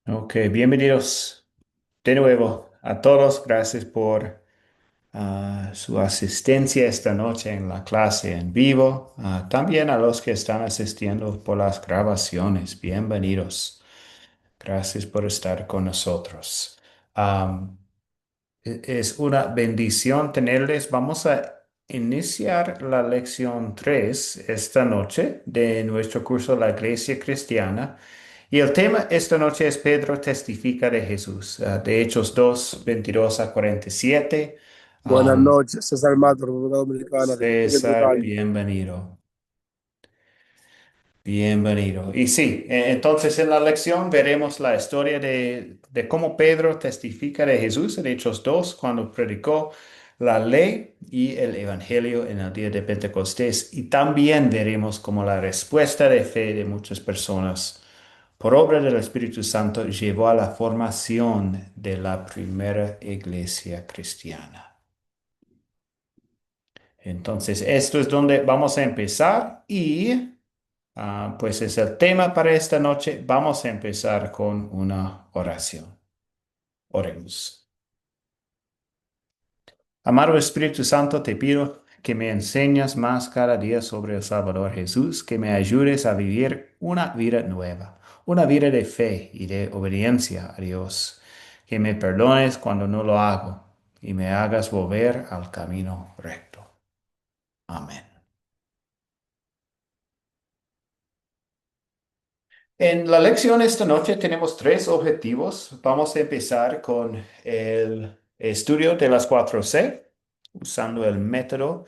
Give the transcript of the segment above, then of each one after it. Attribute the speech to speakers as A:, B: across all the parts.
A: Ok, bienvenidos de nuevo a todos. Gracias por su asistencia esta noche en la clase en vivo. También a los que están asistiendo por las grabaciones. Bienvenidos. Gracias por estar con nosotros. Es una bendición tenerles. Vamos a iniciar la lección 3 esta noche de nuestro curso La Iglesia Cristiana. Y el tema esta noche es Pedro testifica de Jesús, de Hechos 2 22 a 47.
B: Buenas
A: Am,
B: noches, César Mato, República Dominicana, República del
A: César,
B: Tocayo.
A: bienvenido. Bienvenido. Y sí, entonces en la lección veremos la historia de cómo Pedro testifica de Jesús en Hechos 2 cuando predicó la ley y el evangelio en el día de Pentecostés. Y también veremos cómo la respuesta de fe de muchas personas por obra del Espíritu Santo llevó a la formación de la primera iglesia cristiana. Entonces, esto es donde vamos a empezar y pues es el tema para esta noche. Vamos a empezar con una oración. Oremos. Amado Espíritu Santo, te pido que me enseñes más cada día sobre el Salvador Jesús, que me ayudes a vivir una vida nueva, una vida de fe y de obediencia a Dios, que me perdones cuando no lo hago y me hagas volver al camino recto. Amén. En la lección esta noche tenemos tres objetivos. Vamos a empezar con el estudio de las 4C, usando el método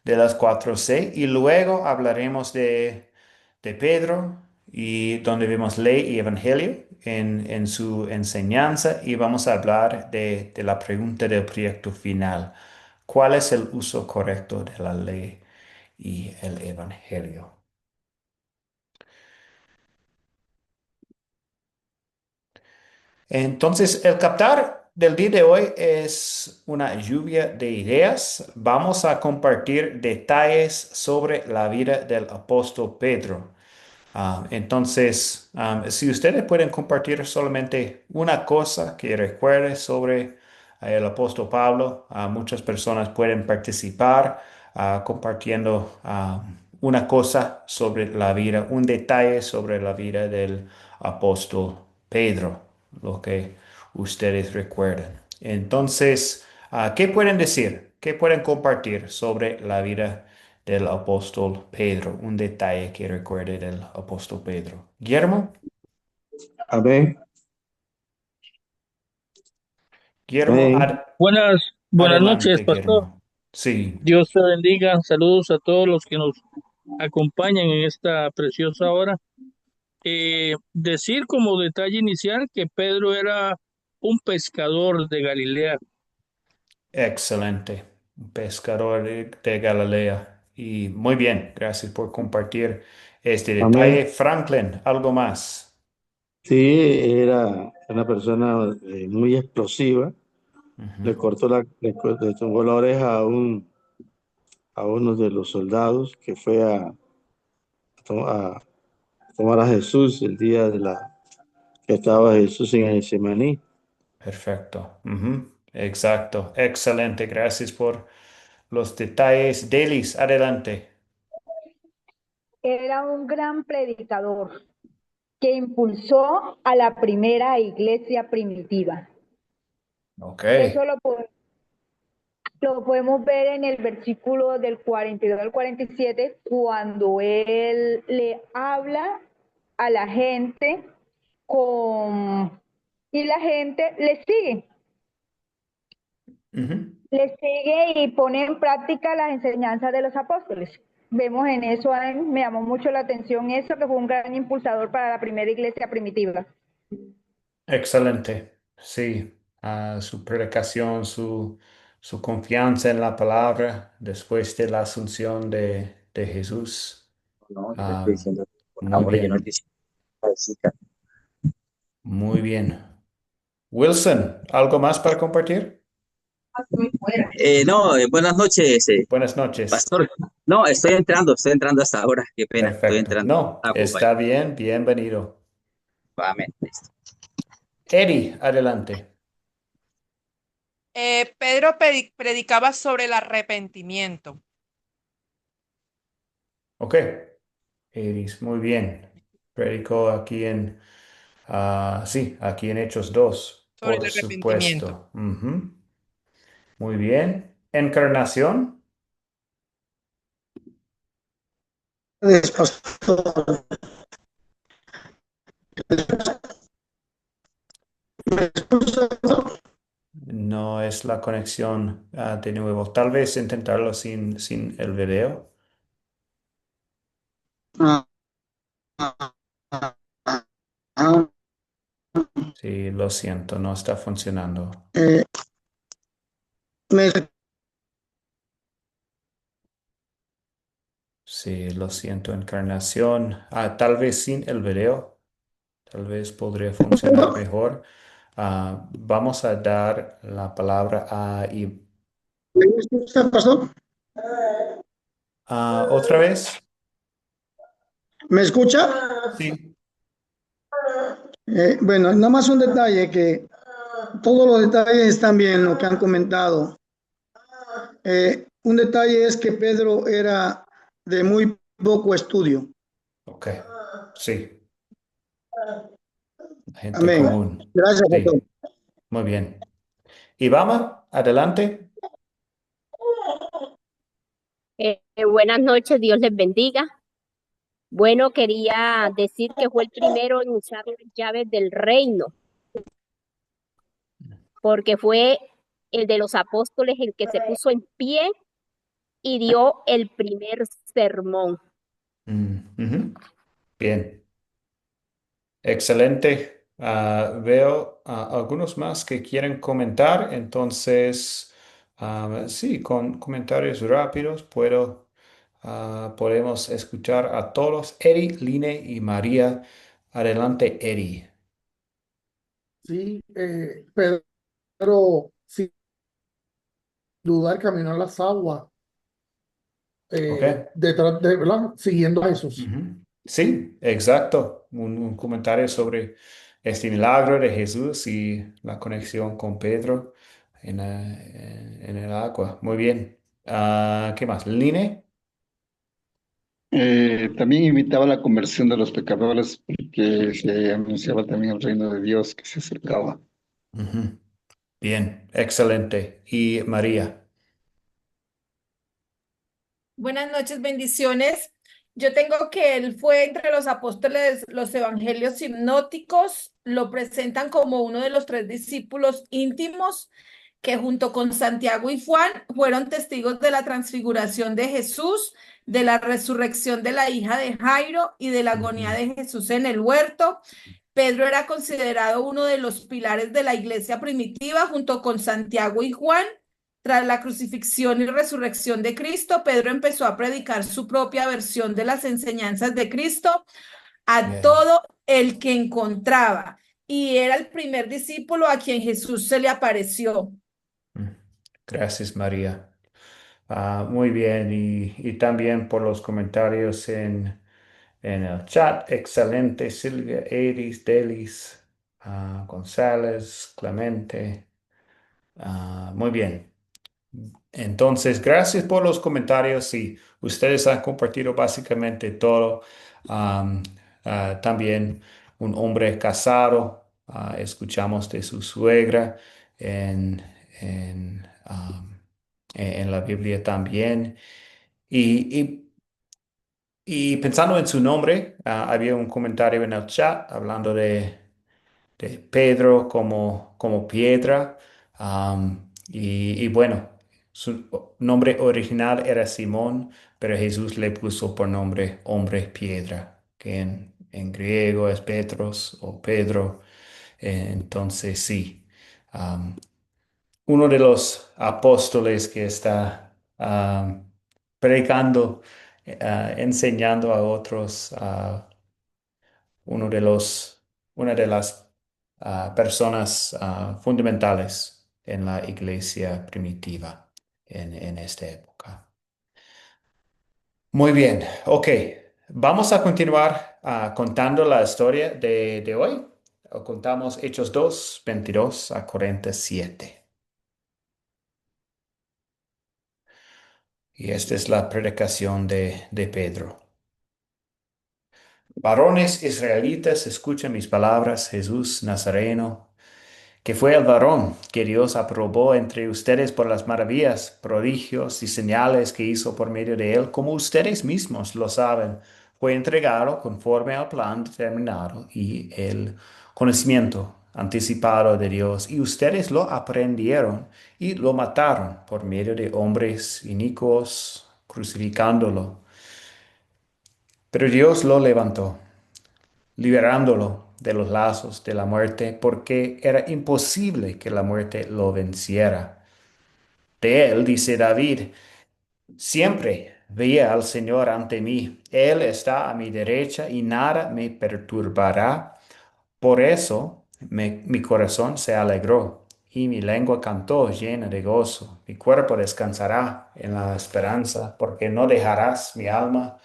A: de las 4C, y luego hablaremos de Pedro y donde vemos ley y evangelio en su enseñanza y vamos a hablar de la pregunta del proyecto final. ¿Cuál es el uso correcto de la ley y el evangelio? Entonces, el captar del día de hoy es una lluvia de ideas. Vamos a compartir detalles sobre la vida del apóstol Pedro. Entonces, si ustedes pueden compartir solamente una cosa que recuerde sobre el apóstol Pablo, muchas personas pueden participar compartiendo una cosa sobre la vida, un detalle sobre la vida del apóstol Pedro, lo que ustedes recuerdan. Entonces, ¿qué pueden decir? ¿Qué pueden compartir sobre la vida del apóstol Pedro? Un detalle que recuerde del apóstol Pedro. Guillermo,
B: Amén,
A: Guillermo,
B: amén.
A: adelante,
B: Buenas noches, pastor.
A: Guillermo. Sí,
B: Dios te bendiga. Saludos a todos los que nos acompañan en esta preciosa hora. Decir como detalle inicial que Pedro era un pescador de Galilea.
A: excelente. Un pescador de Galilea. Y muy bien, gracias por compartir este
B: Amén.
A: detalle. Franklin, ¿algo más?
B: Sí, era una persona muy explosiva.
A: Ujú.
B: Le tumbó la oreja a uno de los soldados que fue a tomar a Jesús el día que estaba Jesús en Getsemaní.
A: Perfecto. Ujú. Exacto. Excelente. Gracias por los detalles. Delis, adelante.
C: Era un gran predicador que impulsó a la primera iglesia primitiva.
A: Ok.
C: Eso lo podemos ver en el versículo del 42 al 47, cuando él le habla a la gente con, y la gente
A: Ujú.
C: le sigue y pone en práctica las enseñanzas de los apóstoles. Vemos en eso, me llamó mucho la atención eso, que fue un gran impulsador para la primera iglesia primitiva.
A: Excelente. Sí. Su predicación, su confianza en la palabra después de la asunción de Jesús.
D: No, yo le estoy
A: Ah,
D: diciendo, por
A: muy
D: favor, yo no
A: bien.
D: estoy diciendo.
A: Muy bien. Wilson, ¿algo más para compartir?
D: No, buenas noches,
A: Buenas noches.
D: pastor. No, estoy entrando hasta ahora, qué pena, estoy
A: Perfecto.
D: entrando
A: No,
D: a acompañar.
A: está bien. Bienvenido.
D: Amén.
A: Eddie, adelante.
E: Pedro predicaba sobre el arrepentimiento.
A: Ok, Eddie, muy bien. Predicó aquí sí, aquí en Hechos 2,
E: Sobre el
A: por
E: arrepentimiento.
A: supuesto. Ujú. Muy bien. Encarnación.
F: Pastor. ¿Me escucha?
A: No es la conexión de nuevo. Tal vez intentarlo sin el video.
F: Ah, ah, ah, ah,
A: Sí, lo siento, no está funcionando.
F: eh, me,
A: Sí, lo siento, Encarnación. Tal vez sin el video. Tal vez podría funcionar mejor. Vamos a dar la palabra a...
F: ¿Me escucha, pastor?
A: ¿Otra vez?
F: ¿Me escucha?
A: Sí.
F: Bueno, nada más un detalle que todos los detalles están bien, lo que han comentado. Un detalle es que Pedro era de muy poco estudio.
A: Ok. Sí, gente
F: Amén.
A: común.
F: Gracias, pastor.
A: Sí, muy bien. Ibama, adelante.
G: Buenas noches, Dios les bendiga. Bueno, quería decir que fue el primero en usar las llaves del reino, porque fue el de los apóstoles el que se puso en pie y dio el primer sermón.
A: Ujú. Bien. Excelente. Veo algunos más que quieren comentar, entonces, sí, con comentarios rápidos podemos escuchar a todos. Eri, Line y María. Adelante, Eri.
H: Sí, Pedro, sin dudar, caminó en las aguas,
A: ¿Ok?
H: detrás de, ¿verdad? Siguiendo a Jesús.
A: Ujú. Sí, exacto. Un comentario sobre este milagro de Jesús y la conexión con Pedro en el agua. Muy bien. ¿Qué más? Line.
I: También invitaba a la conversión de los pecadores, porque se anunciaba también el reino de Dios que se acercaba.
A: Ujú. Bien, excelente. Y María.
E: Buenas noches, bendiciones. Yo tengo que él fue entre los apóstoles, los evangelios sinópticos, lo presentan como uno de los tres discípulos íntimos que junto con Santiago y Juan fueron testigos de la transfiguración de Jesús, de la resurrección de la hija de Jairo y de la agonía
A: Ujú.
E: de Jesús en el huerto. Pedro era considerado uno de los pilares de la iglesia primitiva junto con Santiago y Juan. Tras la crucifixión y resurrección de Cristo, Pedro empezó a predicar su propia versión de las enseñanzas de Cristo a
A: Bien.
E: todo el que encontraba y era el primer discípulo a quien Jesús se le apareció.
A: Mm. Gracias, María. Muy bien. Y también por los comentarios en el chat. Excelente. Silvia, Eris, Delis, González, Clemente. Muy bien. Entonces, gracias por los comentarios y ustedes han compartido básicamente todo. Am, También un hombre casado, escuchamos de su suegra en, en la Biblia también. Y, y- y pensando en su nombre, había un comentario en el chat hablando de Pedro como piedra. Y bueno, su nombre original era Simón, pero Jesús le puso por nombre hombre piedra, que en griego es Petros o Pedro. Entonces sí, am, uno de los apóstoles que está predicando, enseñando a otros. Uno de una de las personas fundamentales en la iglesia primitiva en esta época. Muy bien, ok. Vamos a continuar contando la historia de hoy. contamos Hechos 2, 22 a 47. Y esta es la predicación de Pedro. Varones israelitas, escuchen mis palabras, Jesús Nazareno, que fue el varón que Dios aprobó entre ustedes por las maravillas, prodigios y señales que hizo por medio de él, como ustedes mismos lo saben, fue entregado conforme al plan determinado y el conocimiento anticipado de Dios, y ustedes lo aprendieron y lo mataron por medio de hombres inicuos, crucificándolo. Pero Dios lo levantó, liberándolo de los lazos de la muerte, porque era imposible que la muerte lo venciera. De él, dice David, siempre veía al Señor ante mí. Él está a mi derecha y nada me perturbará. Por eso mi corazón se alegró y mi lengua cantó llena de gozo. Mi cuerpo descansará en la esperanza, porque no dejarás mi alma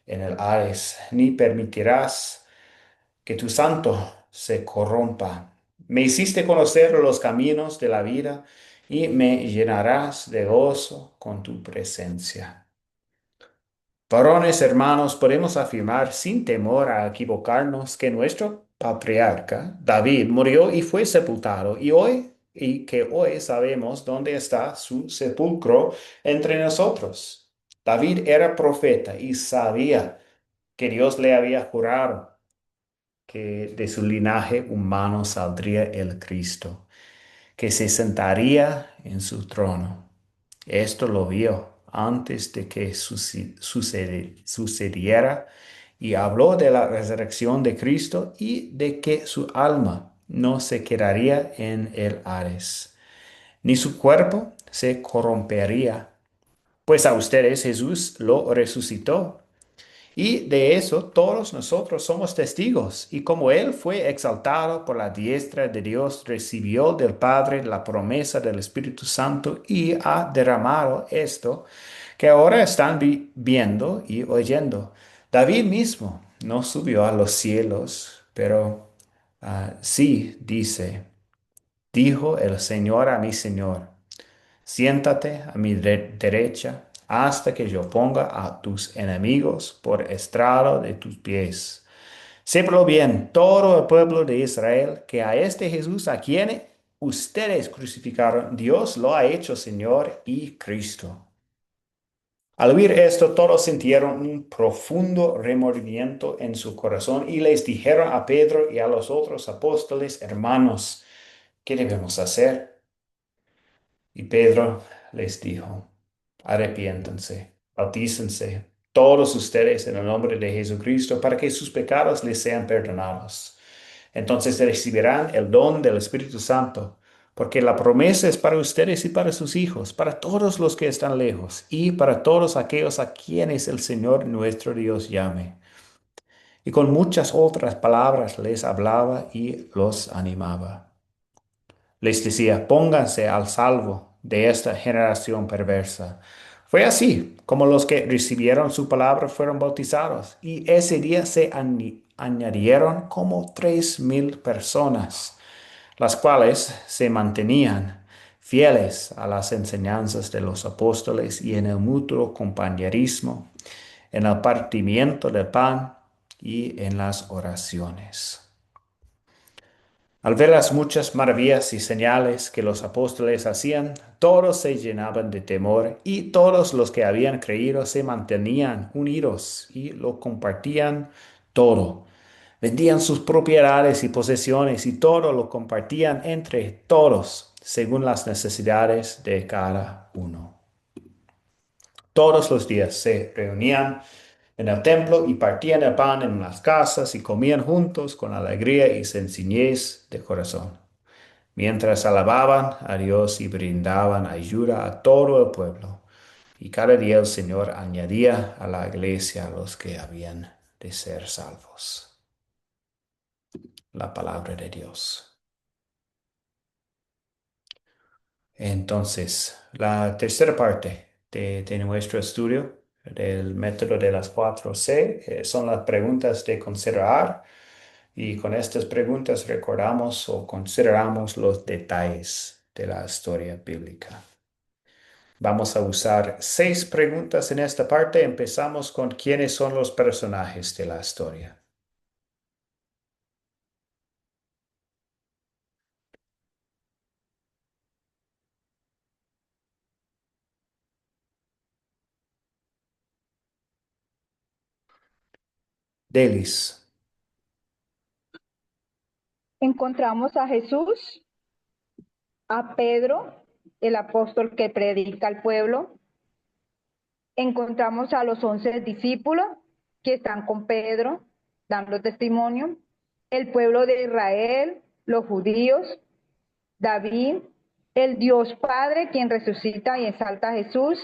A: en el Hades, ni permitirás que tu santo se corrompa. Me hiciste conocer los caminos de la vida y me llenarás de gozo con tu presencia. Varones hermanos, podemos afirmar sin temor a equivocarnos que nuestro patriarca David murió y fue sepultado, y que hoy sabemos dónde está su sepulcro entre nosotros. David era profeta y sabía que Dios le había jurado que de su linaje humano saldría el Cristo, que se sentaría en su trono. Esto lo vio antes de que sucediera, y habló de la resurrección de Cristo y de que su alma no se quedaría en el Hades, ni su cuerpo se corrompería. Pues a ustedes Jesús lo resucitó, y de eso todos nosotros somos testigos. Y como Él fue exaltado por la diestra de Dios, recibió del Padre la promesa del Espíritu Santo y ha derramado esto que ahora están viendo y oyendo. David mismo no subió a los cielos, pero sí dijo el Señor a mi Señor: siéntate a mi derecha hasta que yo ponga a tus enemigos por estrado de tus pies. Sépalo bien todo el pueblo de Israel, que a este Jesús, a quien ustedes crucificaron, Dios lo ha hecho Señor y Cristo. Al oír esto, todos sintieron un profundo remordimiento en su corazón y les dijeron a Pedro y a los otros apóstoles: hermanos, ¿qué debemos hacer? Y Pedro les dijo: arrepiéntanse, bautícense todos ustedes en el nombre de Jesucristo para que sus pecados les sean perdonados. Entonces recibirán el don del Espíritu Santo, porque la promesa es para ustedes y para sus hijos, para todos los que están lejos y para todos aquellos a quienes el Señor nuestro Dios llame. Y con muchas otras palabras les hablaba y los animaba. Les decía: pónganse al salvo de esta generación perversa. Fue así como los que recibieron su palabra fueron bautizados, y ese día se añadieron como 3,000 personas, las cuales se mantenían fieles a las enseñanzas de los apóstoles y en el mutuo compañerismo, en el partimiento del pan y en las oraciones. Al ver las muchas maravillas y señales que los apóstoles hacían, todos se llenaban de temor, y todos los que habían creído se mantenían unidos y lo compartían todo. Vendían sus propiedades y posesiones y todo lo compartían entre todos, según las necesidades de cada uno. Todos los días se reunían en el templo y partían el pan en las casas y comían juntos con alegría y sencillez de corazón, mientras alababan a Dios y brindaban ayuda a todo el pueblo. Y cada día el Señor añadía a la iglesia a los que habían de ser salvos. La palabra de Dios. Entonces, la tercera parte de nuestro estudio del método de las 4C son las preguntas de considerar. Y con estas preguntas recordamos o consideramos los detalles de la historia bíblica. Vamos a usar 6 preguntas en esta parte. Empezamos con quiénes son los personajes de la historia. Delis.
C: Encontramos a Jesús, a Pedro, el apóstol que predica al pueblo. Encontramos a los 11 discípulos que están con Pedro, dando testimonio. El pueblo de Israel, los judíos, David, el Dios Padre, quien resucita y exalta a Jesús,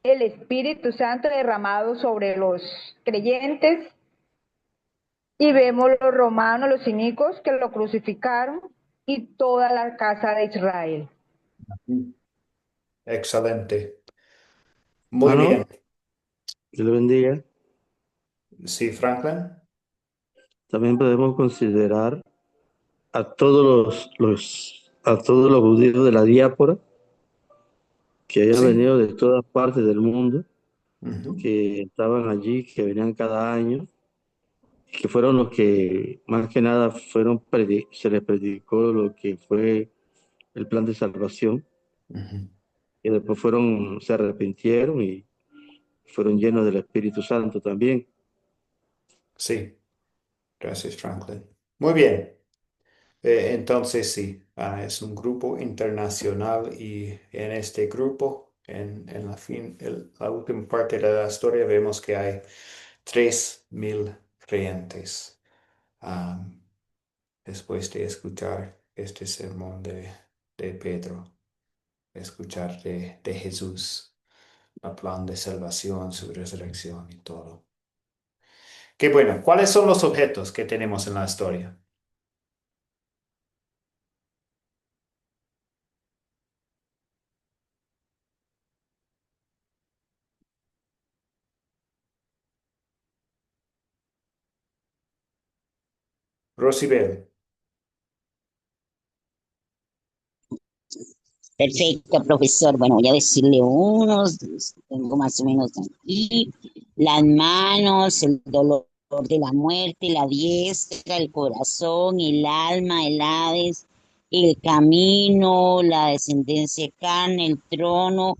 C: el Espíritu Santo derramado sobre los creyentes, y vemos los romanos, los cínicos que lo crucificaron, y toda la casa de Israel.
A: Excelente. Muy
B: Hermano,
A: bien.
B: Dios le bendiga.
A: Sí, Franklin.
B: También podemos considerar a a todos los judíos de la diáspora que habían
A: Sí.
B: venido de todas partes del mundo,
A: Ujú.
B: que estaban allí, que venían cada año, que fueron los que más que nada se les predicó lo que fue el plan de salvación,
A: Ujú.
B: y después se arrepintieron y fueron llenos del Espíritu Santo también.
A: Sí, gracias, Franklin. Muy bien. Entonces, sí, es un grupo internacional y en este grupo, en la última parte de la historia, vemos que hay 3,000 creyentes. am, Después de escuchar este sermón de Pedro, escuchar de Jesús, el plan de salvación, su resurrección y todo. Qué bueno. ¿Cuáles son los objetos que tenemos en la historia? Rosibel.
J: Perfecto, profesor. Bueno, voy a decirle unos, tengo más o menos aquí, las manos, el dolor de la muerte, la diestra, el corazón, el alma, el Hades, el camino, la descendencia de carne, el trono,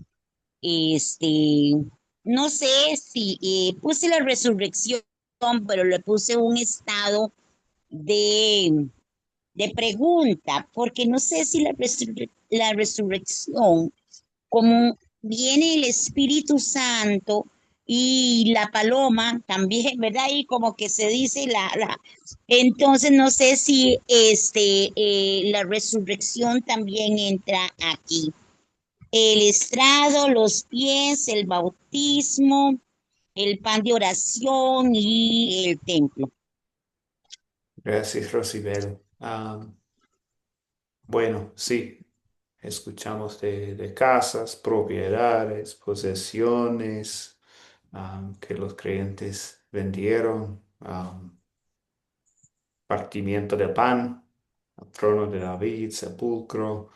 J: este, no sé si puse la resurrección, pero le puse un estado de de pregunta, porque no sé si la resurrección, como viene el Espíritu Santo y la paloma también, ¿verdad? Y como que se dice entonces no sé si la resurrección también entra aquí. El estrado, los pies, el bautismo, el pan de oración y el templo.
A: Gracias, Rosibel. Bueno, sí, escuchamos de casas, propiedades, posesiones, que los creyentes vendieron, partimiento de pan, el trono de David, sepulcro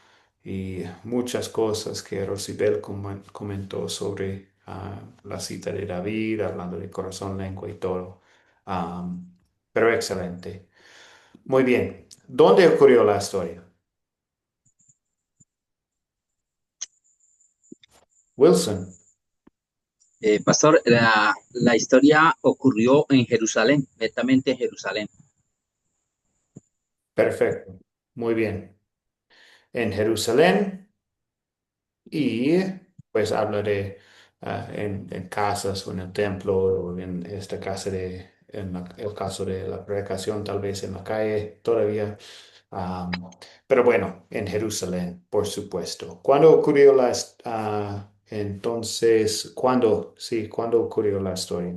A: y muchas cosas que Rosibel comentó sobre la cita de David, hablando de corazón, lengua y todo. Pero excelente. Muy bien. ¿Dónde ocurrió la historia? Wilson.
D: Pastor, la historia ocurrió en Jerusalén, netamente en Jerusalén.
A: Perfecto. Muy bien. En Jerusalén y pues habla de en casas o en el templo o en esta casa el caso de la predicación tal vez en la calle todavía. Pero bueno, en Jerusalén, por supuesto. ¿Cuándo ocurrió entonces, cuándo ocurrió la historia?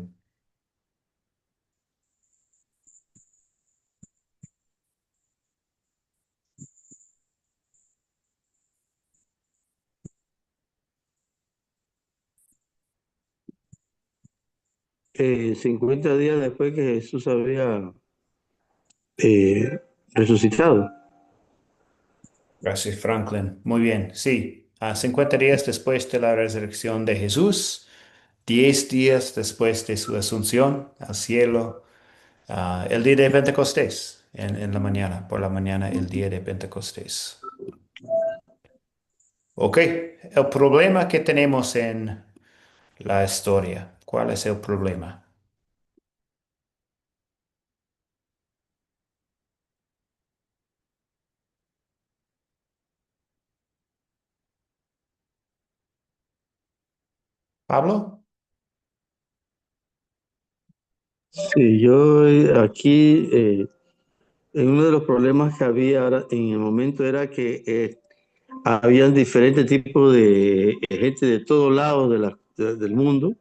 B: Eh, 50 días después que Jesús había resucitado.
A: Gracias, Franklin. Muy bien, sí. 50 días después de la resurrección de Jesús, 10 días después de su asunción al cielo, el día de Pentecostés, en la mañana, por la mañana, el día de Pentecostés. Ok, el problema que tenemos en la historia, ¿cuál es el problema? ¿Pablo?
B: Sí, yo aquí, uno de los problemas que había ahora en el momento era que habían diferentes tipos de gente de todos lados del mundo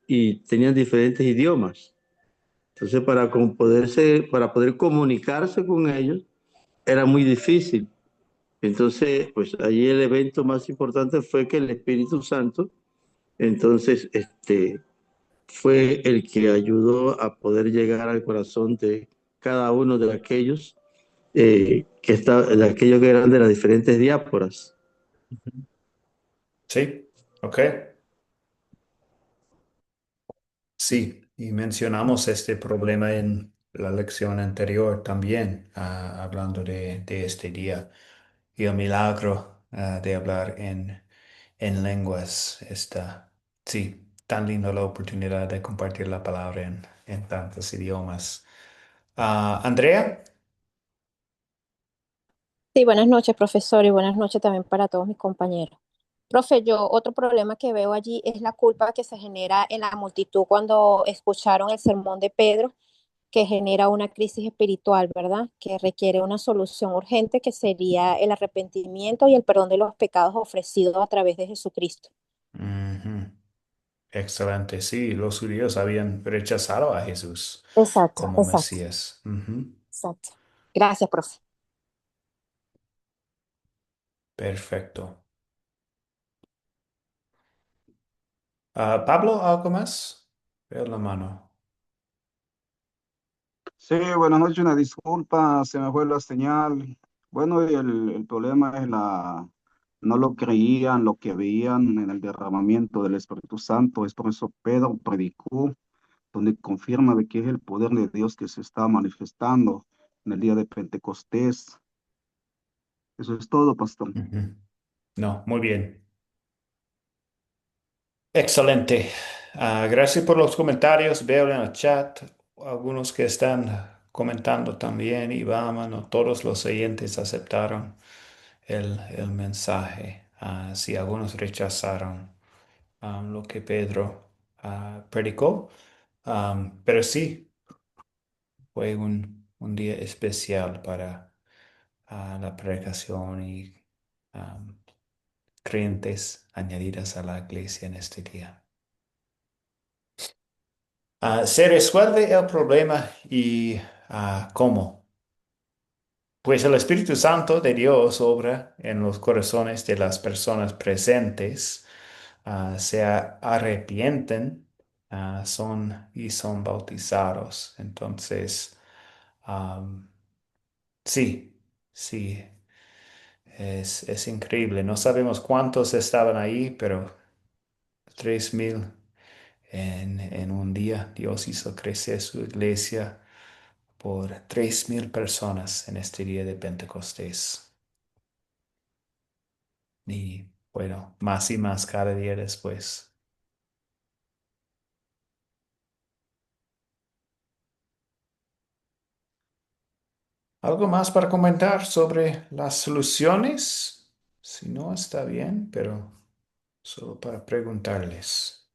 B: y tenían diferentes idiomas. Entonces, para poder comunicarse con ellos era muy difícil. Entonces, pues allí el evento más importante fue que el Espíritu Santo, entonces, fue el que ayudó a poder llegar al corazón de cada uno de aquellos de aquellos que eran de las diferentes diásporas.
A: Sí, ok. Sí, y mencionamos este problema en la lección anterior también, hablando de este día y el milagro de hablar en lenguas. Sí, tan linda la oportunidad de compartir la palabra en tantos idiomas. Andrea,
K: Sí, buenas noches, profesor, y buenas noches también para todos mis compañeros. Profe, yo otro problema que veo allí es la culpa que se genera en la multitud cuando escucharon el sermón de Pedro, que genera una crisis espiritual, ¿verdad? Que requiere una solución urgente que sería el arrepentimiento y el perdón de los pecados ofrecidos a través de Jesucristo.
A: ujú, excelente. Sí, los judíos habían rechazado a Jesús
K: Exacto,
A: como
K: exacto,
A: Mesías. Ujú,
K: exacto. Gracias, profe.
A: perfecto. Pablo, ¿algo más? Veo la mano.
L: Sí, buenas noches, una disculpa, se me fue la señal. Bueno, y el problema es no lo creían, lo que veían en el derramamiento del Espíritu Santo. Es por eso Pedro predicó, donde confirma de que es el poder de Dios que se está manifestando en el día de Pentecostés. Eso es todo, pastor.
A: Ujú. No, muy bien. Excelente. Gracias por los comentarios. Veo en el chat algunos que están comentando también. Y vamos, no todos los oyentes aceptaron el mensaje. Sí, algunos rechazaron lo que Pedro predicó. Pero sí, fue un día especial para la predicación y um, creyentes añadidas a la iglesia en este día. Se resuelve el problema y ¿cómo? Pues el Espíritu Santo de Dios obra en los corazones de las personas presentes, se arrepienten, son bautizados. Entonces, am, sí, sí, es increíble. No sabemos cuántos estaban ahí, pero 3,000 en un día. Dios hizo crecer su iglesia por 3,000 personas en este día de Pentecostés. Y bueno, más y más cada día después. ¿Algo más para comentar sobre las soluciones? Si no, está bien, pero solo para preguntarles.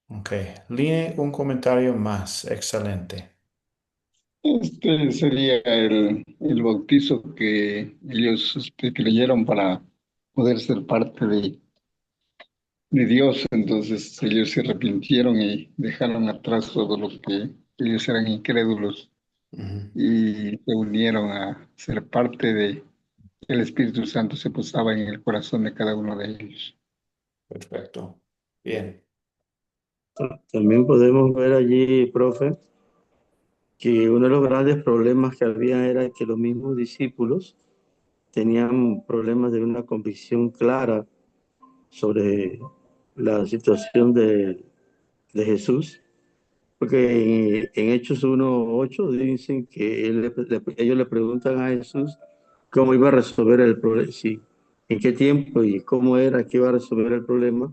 A: Ok, Line, un comentario más. Excelente.
I: Este sería el bautizo que ellos creyeron para poder ser parte de Dios. Entonces ellos se arrepintieron y dejaron atrás todo lo que ellos eran incrédulos
A: Ujú,
I: y se unieron a ser parte de el Espíritu Santo se posaba en el corazón de cada uno de ellos.
A: perfecto. Bien.
B: También podemos ver allí, profe, que uno de los grandes problemas que había era que los mismos discípulos tenían problemas de una convicción clara sobre la situación de Jesús, porque en Hechos 1:8 dicen que ellos le preguntan a Jesús cómo iba a resolver el problema, sí, en qué tiempo y cómo era que iba a resolver el problema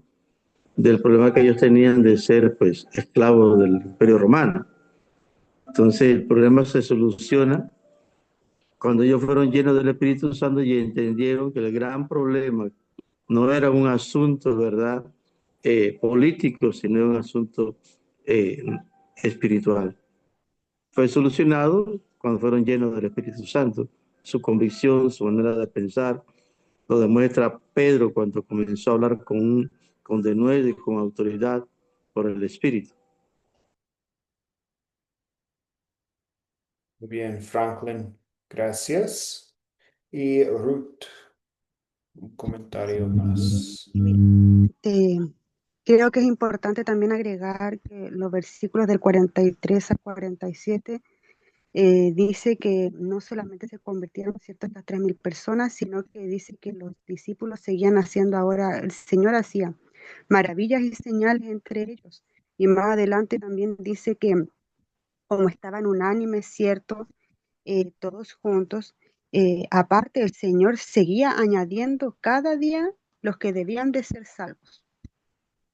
B: del problema que ellos tenían de ser pues esclavos del Imperio Romano. Entonces el problema se soluciona cuando ellos fueron llenos del Espíritu Santo y entendieron que el gran problema no era un asunto, ¿verdad? Político, sino un asunto eh, espiritual. Fue solucionado cuando fueron llenos del Espíritu Santo. Su convicción, su manera de pensar, lo demuestra Pedro cuando comenzó a hablar con denuedo y con autoridad por el Espíritu.
A: Muy bien, Franklin. Gracias. Y Ruth, un comentario más.
M: Eh, Creo que es importante también agregar que los versículos del 43 al 47 dice que no solamente se convirtieron, ¿cierto?, estas 3.000 personas, sino que dice que los discípulos seguían haciendo ahora, el Señor hacía maravillas y señales entre ellos. Y más adelante también dice que como estaban unánimes, ¿cierto?, todos juntos, aparte el Señor seguía añadiendo cada día los que debían de ser salvos.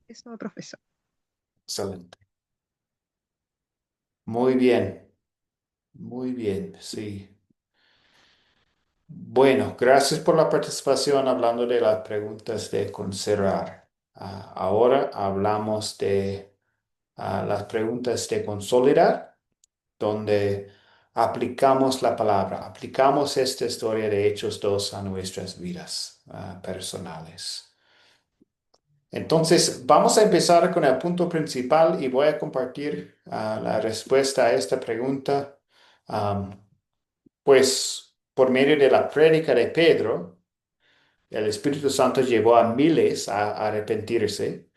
M: Eso, profesor.
A: Excelente. Muy bien. Muy bien, sí. Bueno, gracias por la participación hablando de las preguntas de considerar. Ahora hablamos de las preguntas de consolidar, donde aplicamos la palabra, aplicamos esta historia de Hechos 2 a nuestras vidas personales. Entonces, vamos a empezar con el punto principal y voy a compartir la respuesta a esta pregunta. Pues por medio de la prédica de Pedro, el Espíritu Santo llevó a miles a arrepentirse.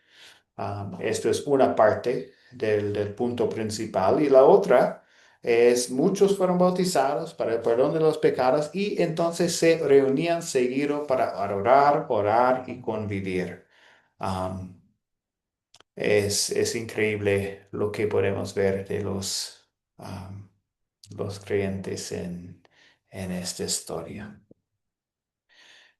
A: Esto es una parte del punto principal. Y la otra es muchos fueron bautizados para el perdón de los pecados y entonces se reunían seguido para adorar, orar y convivir. Um, es increíble lo que podemos ver de los creyentes en esta historia.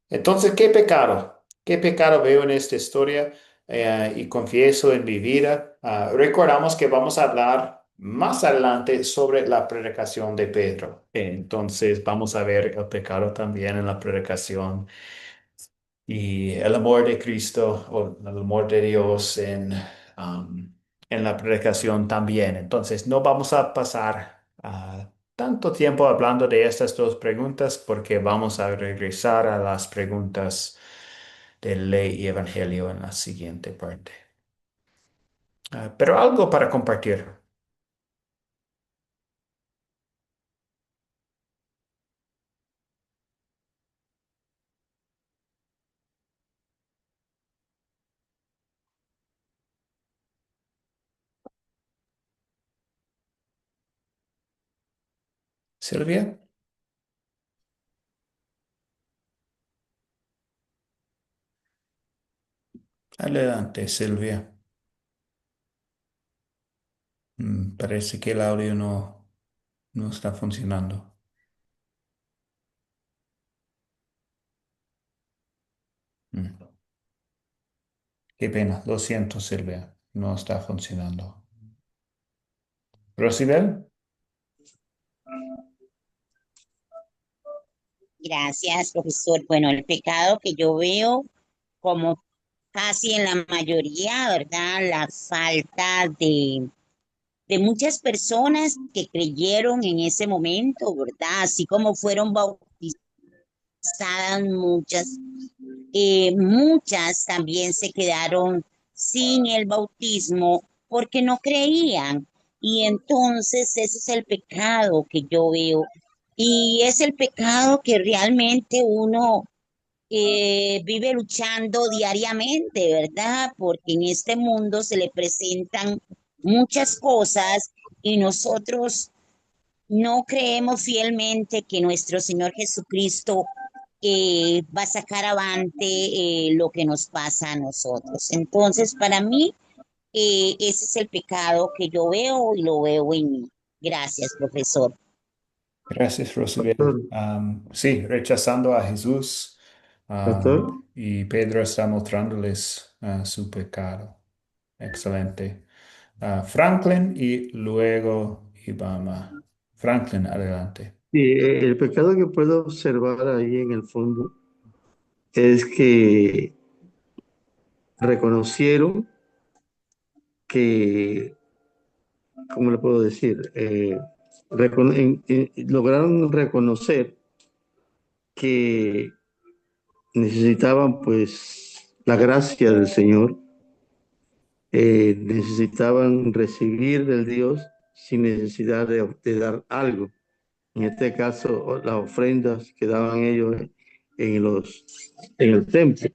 A: Entonces, ¿qué pecado? ¿Qué pecado veo en esta historia y confieso en mi vida? Recordamos que vamos a hablar más adelante sobre la predicación de Pedro. Entonces, vamos a ver el pecado también en la predicación y el amor de Cristo o el amor de Dios en la predicación también. Entonces, no vamos a pasar tanto tiempo hablando de estas dos preguntas porque vamos a regresar a las preguntas de ley y evangelio en la siguiente parte. Pero algo para compartir. Silvia, adelante, Silvia. Parece que el audio no está funcionando. Mm. Qué pena, lo siento, Silvia, no está funcionando. ¿Rosibel?
J: Gracias, profesor. Bueno, el pecado que yo veo como casi en la mayoría, ¿verdad? La falta de muchas personas que creyeron en ese momento, ¿verdad? Así como fueron bautizadas muchas, muchas también se quedaron sin el bautismo porque no creían. Y entonces ese es el pecado que yo veo. Y es el pecado que realmente uno vive luchando diariamente, ¿verdad? Porque en este mundo se le presentan muchas cosas y nosotros no creemos fielmente que nuestro Señor Jesucristo va a sacar avante lo que nos pasa a nosotros. Entonces, para mí, ese es el pecado que yo veo y lo veo en mí. Gracias, profesor.
A: Gracias, Rosibel.
B: Pastor,
A: Sí, rechazando a Jesús,
B: pastor.
A: y Pedro está mostrándoles su pecado. Excelente. Franklin y luego Ibama. Franklin, adelante.
B: Sí, el pecado que puedo observar ahí en el fondo es que reconocieron que, ¿cómo le puedo decir? Lograron reconocer que necesitaban pues la gracia del Señor, necesitaban recibir del Dios sin necesidad de dar algo. En este caso, las ofrendas que daban ellos en el templo,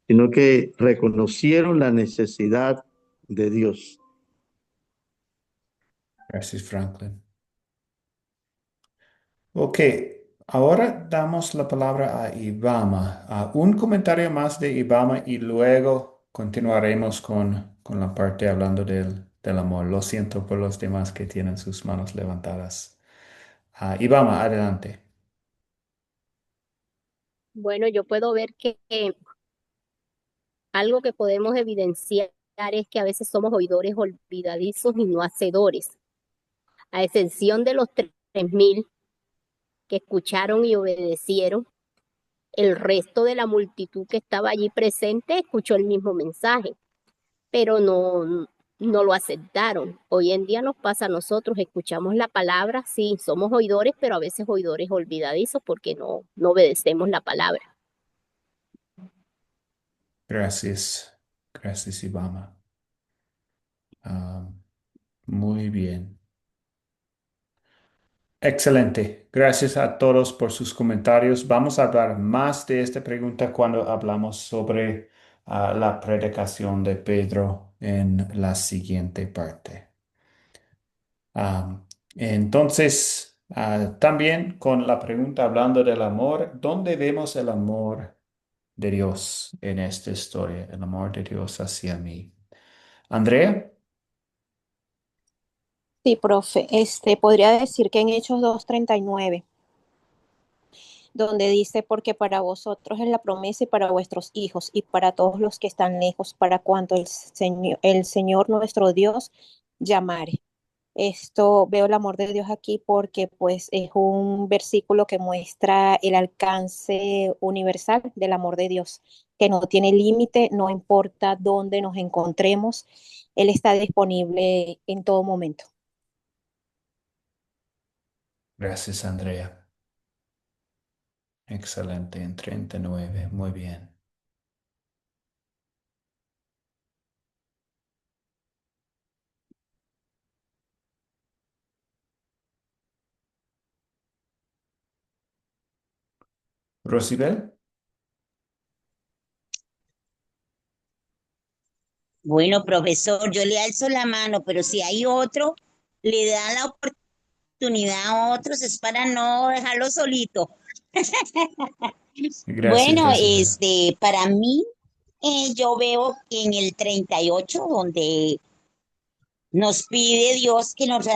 B: sino que reconocieron la necesidad de Dios.
A: Gracias, Franklin. Ok, ahora damos la palabra a Ibama. Un comentario más de Ibama y luego continuaremos con la parte hablando del amor. Lo siento por los demás que tienen sus manos levantadas. Ibama, adelante.
G: Bueno, yo puedo ver que algo que podemos evidenciar es que a veces somos oidores olvidadizos y no hacedores. A excepción de los 3.000 que escucharon y obedecieron, el resto de la multitud que estaba allí presente escuchó el mismo mensaje, pero no lo aceptaron. Hoy en día nos pasa a nosotros, escuchamos la palabra, sí, somos oidores, pero a veces oidores olvidadizos porque no obedecemos la palabra.
A: Gracias. Gracias, Ibama. Ah, muy bien. Excelente. Gracias a todos por sus comentarios. Vamos a hablar más de esta pregunta cuando hablamos sobre la predicación de Pedro en la siguiente parte. Entonces, también con la pregunta hablando del amor, ¿dónde vemos el amor de Dios en esta historia? El amor de Dios hacia mí. Andrea.
K: Sí, profe, podría decir que en Hechos 2:39, donde dice, porque para vosotros es la promesa y para vuestros hijos y para todos los que están lejos, para cuanto el Señor nuestro Dios llamare. Esto veo el amor de Dios aquí porque pues es un versículo que muestra el alcance universal del amor de Dios, que no tiene límite, no importa dónde nos encontremos, Él está disponible en todo momento.
A: Gracias, Andrea. Excelente, en 39. Muy bien. Rosibel.
J: Bueno, profesor, yo le alzo la mano, pero si hay otro, le da la oportunidad a otros, es para no dejarlo solito.
A: Gracias,
J: Bueno,
A: Rosibel.
J: para mí, yo veo en el 38 donde nos pide Dios que nos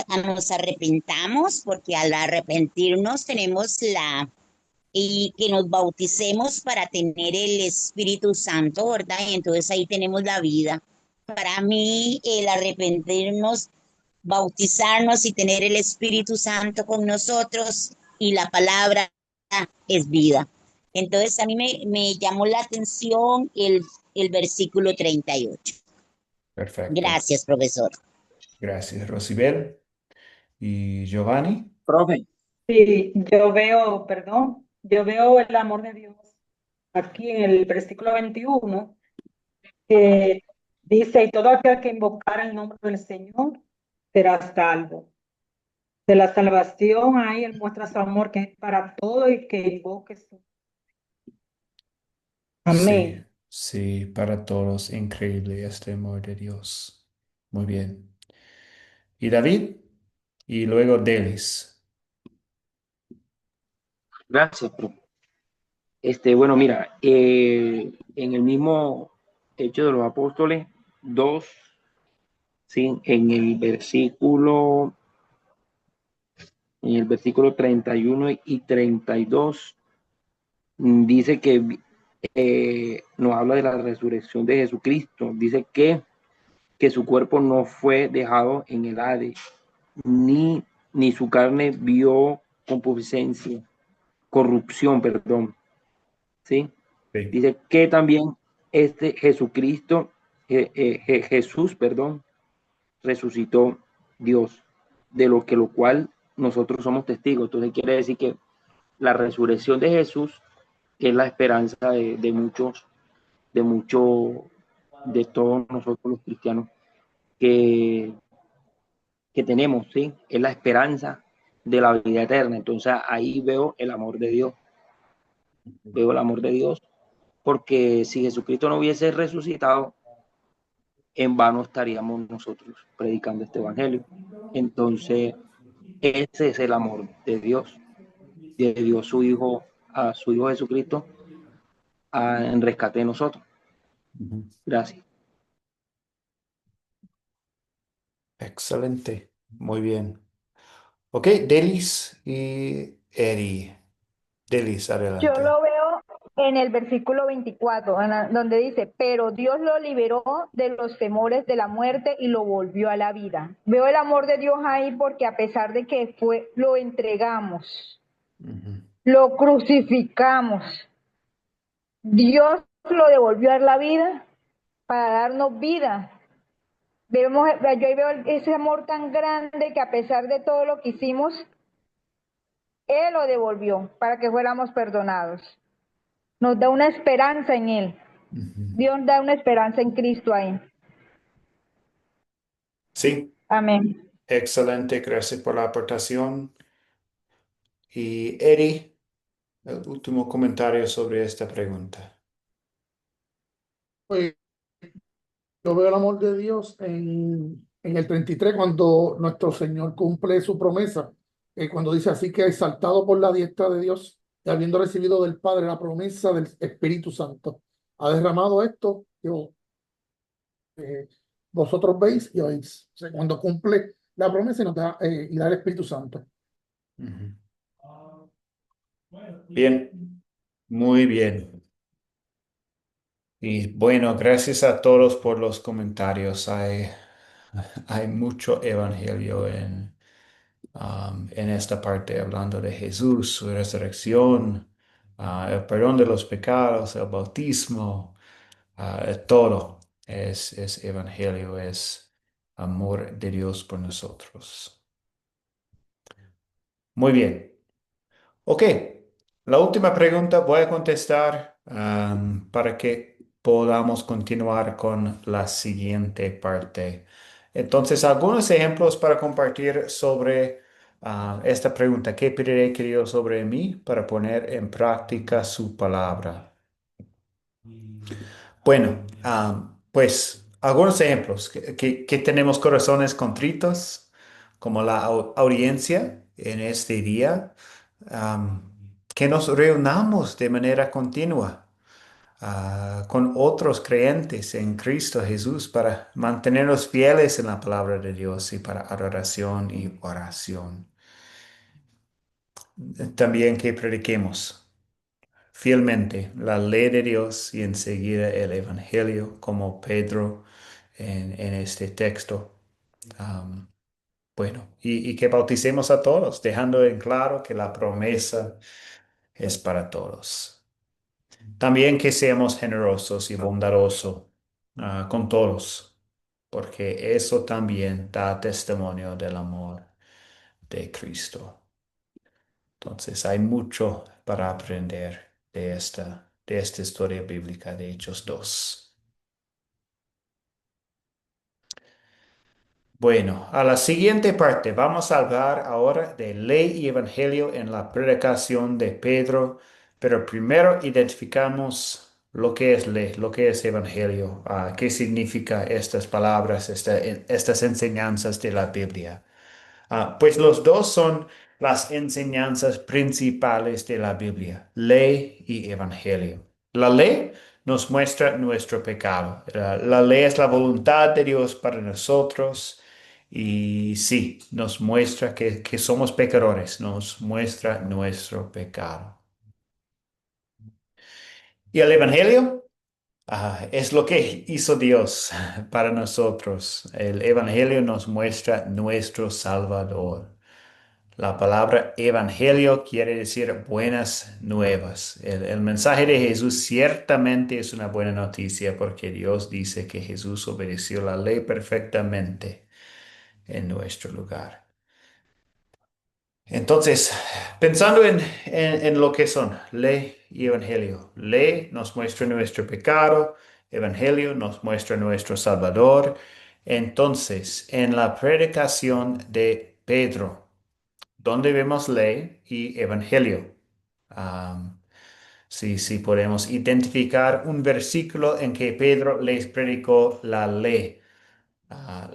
J: arrepentamos, porque al arrepentirnos tenemos y que nos bauticemos para tener el Espíritu Santo, ¿verdad? Y entonces ahí tenemos la vida. Para mí, el arrepentirnos, bautizarnos y tener el Espíritu Santo con nosotros y la palabra es vida. Entonces a mí me llamó la atención el versículo 38.
A: Perfecto.
J: Gracias, profesor.
A: Gracias, Rosibel. ¿Y Giovanni?
N: Profe,
O: Sí, yo veo el amor de Dios aquí en el versículo 21, que dice, y todo aquel que invocara el nombre del Señor será salvo. De la salvación, ahí Él muestra su amor que es para todo y que invoque su.
A: Sí,
O: Amén.
A: sí, para todos, increíble este amor de Dios. Muy bien. ¿Y David? Y luego Delis.
N: Gracias, profe. Bueno, mira, en el mismo Hecho de los Apóstoles 2, sí, en el versículo 31 y 32, dice que nos habla de la resurrección de Jesucristo. Dice que su cuerpo no fue dejado en el Hades, ni su carne vio concupiscencia, corrupción, perdón, ¿sí?
A: Sí.
N: Dice que también Jesucristo, Jesús, perdón, resucitó Dios, de lo cual nosotros somos testigos. Entonces quiere decir que la resurrección de Jesús es la esperanza de muchos, de muchos, de todos nosotros los cristianos que, que tenemos, ¿sí? Es la esperanza de la vida eterna. Entonces ahí veo el amor de Dios, porque si Jesucristo no hubiese resucitado, en vano estaríamos nosotros predicando este evangelio. Entonces, ese es el amor de Dios su Hijo, a su Hijo Jesucristo, en rescate de nosotros.
A: Ujú.
N: Gracias.
A: Excelente. Muy bien. Ok, Delis y Eri. Delis,
C: Yo
A: adelante.
C: lo veo en el versículo 24, donde dice, pero Dios lo liberó de los temores de la muerte y lo volvió a la vida. Veo el amor de Dios ahí porque a pesar de que lo entregamos,
A: Ujú.
C: lo crucificamos, Dios lo devolvió a la vida para darnos vida. Yo ahí veo ese amor tan grande que a pesar de todo lo que hicimos, Él lo devolvió para que fuéramos perdonados. Nos da una esperanza en Él.
A: Ujú.
C: Dios da una esperanza en Cristo ahí.
A: Sí,
C: Amén.
A: excelente. Gracias por la aportación. Y Eri, el último comentario sobre esta pregunta.
H: Pues yo veo el amor de Dios en el 33 cuando nuestro Señor cumple su promesa, cuando dice así que exaltado por la diestra de Dios y habiendo recibido del Padre la promesa del Espíritu Santo, ha derramado esto que vosotros veis y oís. O sea, cuando cumple la promesa y da el Espíritu Santo.
A: Ujú. Bien, muy bien. Y bueno, gracias a todos por los comentarios. Hay mucho evangelio en esta parte, hablando de Jesús, su resurrección, el perdón de los pecados, el bautismo, todo es evangelio, es amor de Dios por nosotros. Muy bien. Ok, la última pregunta voy a contestar para que podamos continuar con la siguiente parte. Entonces, algunos ejemplos para compartir sobre esta pregunta. ¿Qué pediré que Dios sobre mí para poner en práctica su palabra? Bueno, pues algunos ejemplos. Que tenemos corazones contritos, como la audiencia en este día. Que nos reunamos de manera continua con otros creyentes en Cristo Jesús para mantenernos fieles en la palabra de Dios y para adoración y oración. También que prediquemos fielmente la ley de Dios y enseguida el Evangelio, como Pedro en este texto. Am, bueno, y que bauticemos a todos, dejando en claro que la promesa es para todos. También que seamos generosos y bondadosos con todos, porque eso también da testimonio del amor de Cristo. Entonces hay mucho para aprender de esta historia bíblica de Hechos 2. Bueno, a la siguiente parte vamos a hablar ahora de ley y evangelio en la predicación de Pedro, pero primero identificamos lo que es ley, lo que es evangelio, qué significa estas palabras, estas enseñanzas de la Biblia. Pues los dos son las enseñanzas principales de la Biblia, ley y evangelio. La ley nos muestra nuestro pecado. La ley es la voluntad de Dios para nosotros y sí, nos muestra que somos pecadores, nos muestra nuestro pecado. ¿Y el evangelio? Es lo que hizo Dios para nosotros. El evangelio nos muestra nuestro Salvador. La palabra evangelio quiere decir buenas nuevas. El mensaje de Jesús ciertamente es una buena noticia porque Dios dice que Jesús obedeció la ley perfectamente en nuestro lugar. Entonces, pensando en lo que son ley y evangelio. Ley nos muestra nuestro pecado, evangelio nos muestra nuestro Salvador. Entonces, en la predicación de Pedro, donde vemos ley y evangelio. Am, sí, podemos identificar un versículo en que Pedro les predicó la ley.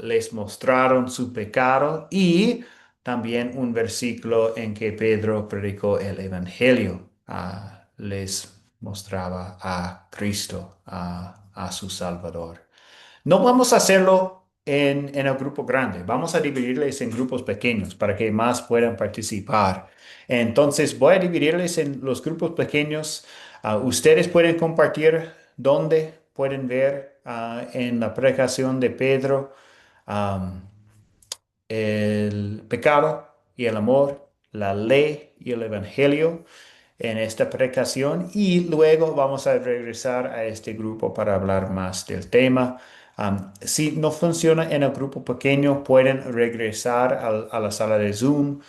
A: Les mostraron su pecado y también un versículo en que Pedro predicó el evangelio. Les mostraba a Cristo, a su Salvador. No vamos a hacerlo en el grupo grande, vamos a dividirles en grupos pequeños para que más puedan participar. Entonces voy a dividirles en los grupos pequeños. Ustedes pueden compartir dónde pueden ver en la predicación de Pedro am, el pecado y el amor, la ley y el evangelio en esta predicación y luego vamos a regresar a este grupo para hablar más del tema. Si no funciona en el grupo pequeño, pueden regresar a la sala de Zoom,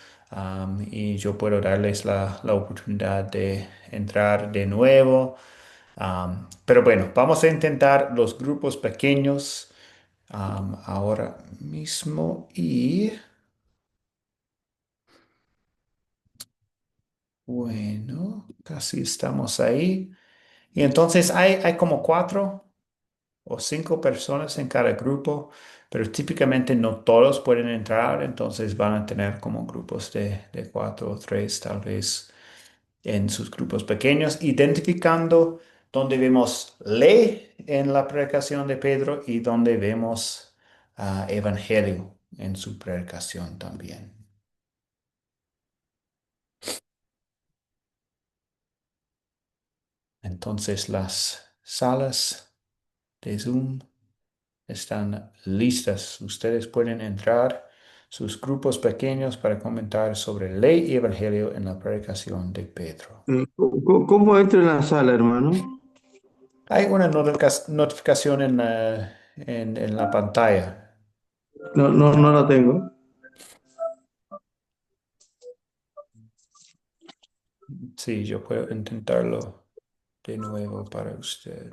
A: y yo puedo darles la oportunidad de entrar de nuevo. Pero bueno, vamos a intentar los grupos pequeños ahora mismo y bueno, casi estamos ahí. Y entonces hay como 4 o 5 personas en cada grupo, pero típicamente no todos pueden entrar, entonces van a tener como grupos de 4 o 3 tal vez en sus grupos pequeños, identificando donde vemos ley en la predicación de Pedro y donde vemos evangelio en su predicación también. Entonces las salas de Zoom están listas. Ustedes pueden entrar sus grupos pequeños para comentar sobre ley y evangelio en la predicación de Pedro.
B: ¿Cómo entro en la sala, hermano?
A: Hay una notificación en la pantalla.
B: No la tengo.
A: Sí, yo puedo intentarlo de nuevo para usted.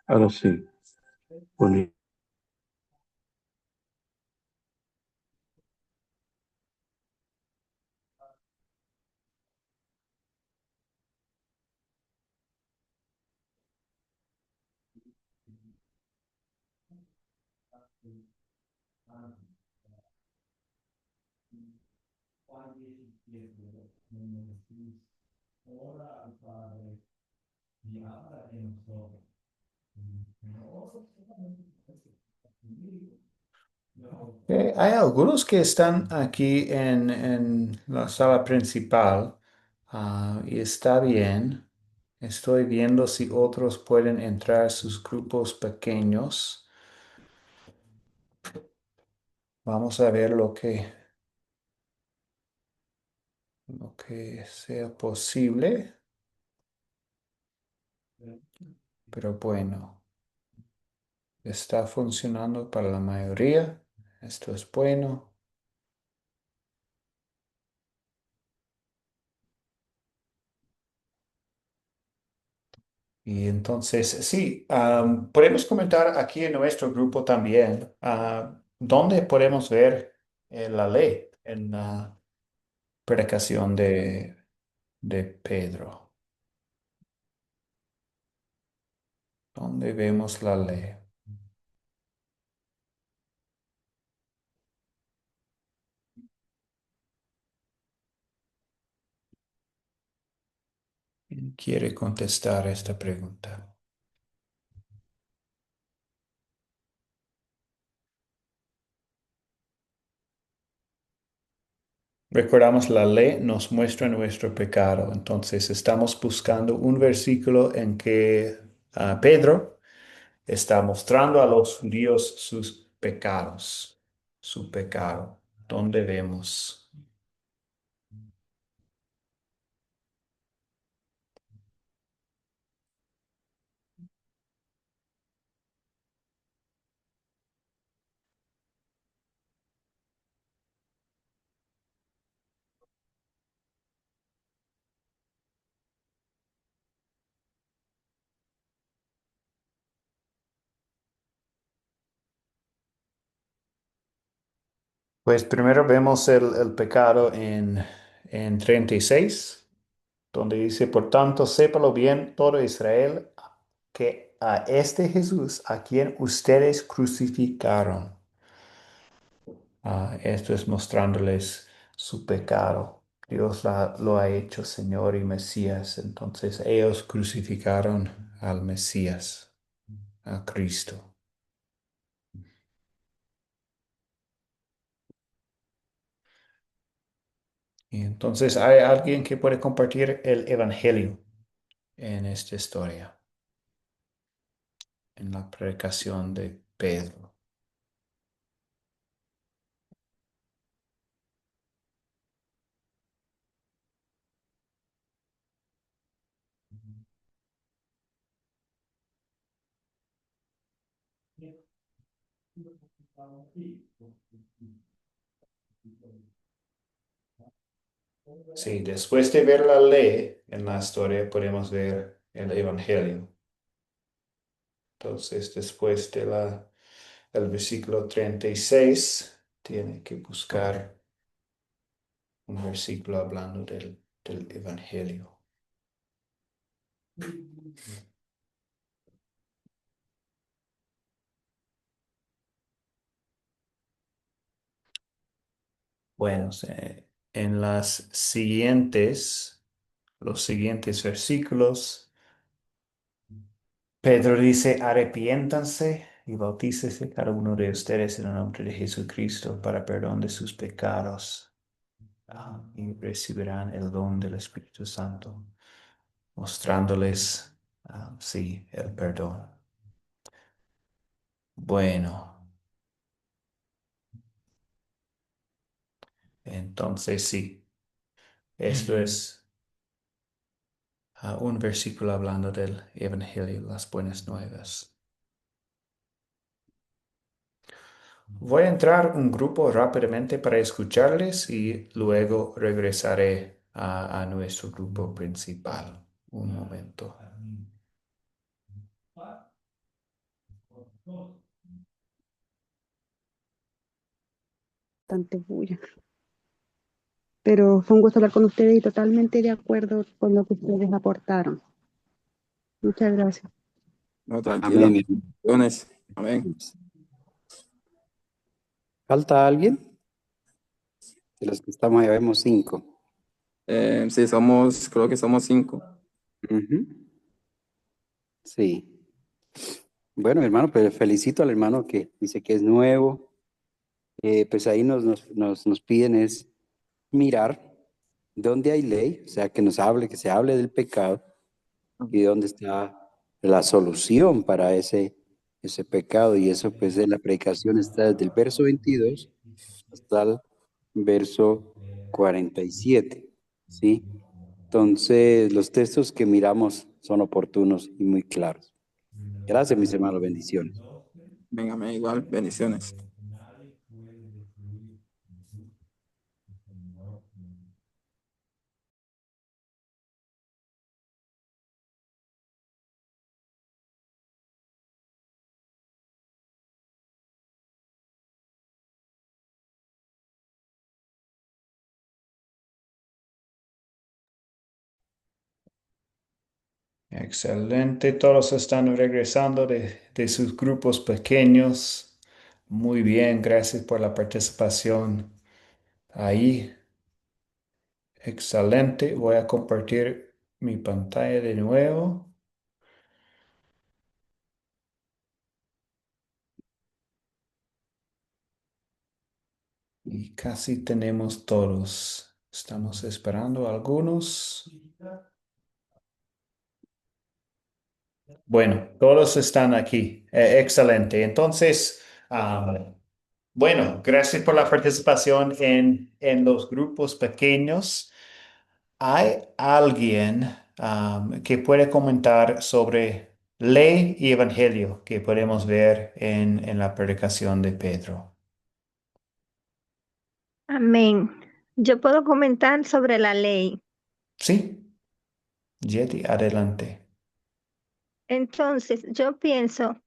B: Ahora sí. Bonito.
A: Hay algunos que están aquí en la sala principal, y está bien. Estoy viendo si otros pueden entrar a sus grupos pequeños. Vamos a ver lo que sea posible. Pero bueno, está funcionando para la mayoría. Esto es bueno. Y entonces, sí, podemos comentar aquí en nuestro grupo también, dónde podemos ver la ley en la predicación de Pedro. ¿Dónde vemos la ley? ¿Quién quiere contestar esta pregunta? Recordamos, la ley nos muestra nuestro pecado. Entonces, estamos buscando un versículo en que Pedro está mostrando a los judíos sus pecados, su pecado. ¿Dónde vemos? Pues primero vemos el pecado en 36, donde dice, por tanto, sépalo bien todo Israel, que a este Jesús, a quien ustedes crucificaron, esto es mostrándoles su pecado. Dios lo ha hecho Señor y Mesías. Entonces ellos crucificaron al Mesías, a Cristo. Y entonces hay alguien que puede compartir el Evangelio en esta historia, en la predicación de Pedro. Sí, después de ver la ley en la historia, podemos ver el Evangelio. Entonces, después de el versículo 36, tiene que buscar un versículo hablando del Evangelio. Bueno, en los siguientes versículos, Pedro dice, arrepiéntanse y bautícese cada uno de ustedes en el nombre de Jesucristo para perdón de sus pecados, y recibirán el don del Espíritu Santo, mostrándoles, sí, el perdón. Bueno, entonces sí, esto es un versículo hablando del Evangelio, las buenas nuevas. Voy a entrar un grupo rápidamente para escucharles y luego regresaré a nuestro grupo principal. Un momento.
M: Bastante bulla. Pero fue un gusto hablar con ustedes y totalmente de acuerdo con lo que ustedes aportaron. Muchas gracias.
P: No, tranquila.
L: Amén.
P: Bendiciones. Amén.
Q: ¿Falta alguien? De los que estamos, ya vemos 5.
P: Sí, creo que somos 5.
Q: Ujú. Sí. Bueno, hermano, pues felicito al hermano que dice que es nuevo. Pues ahí nos piden es mirar dónde hay ley, o sea, que se hable del pecado y dónde está la solución para ese pecado. Y eso, pues, de la predicación está desde el verso 22 hasta el verso 47, ¿sí? Entonces, los textos que miramos son oportunos y muy claros. Gracias, mis hermanos, bendiciones.
P: Venga, amén, igual. Bendiciones.
A: Excelente. Todos están regresando de sus grupos pequeños. Muy bien, gracias por la participación ahí. Excelente. Voy a compartir mi pantalla de nuevo. Y casi tenemos todos. Estamos esperando algunos. Bueno, todos están aquí. Excelente. Entonces, bueno, gracias por la participación en los grupos pequeños. ¿Hay alguien que puede comentar sobre ley y evangelio que podemos ver en la predicación de Pedro?
R: Amén. Yo puedo comentar sobre la ley.
A: Sí, Yeti, adelante.
R: Entonces, yo pienso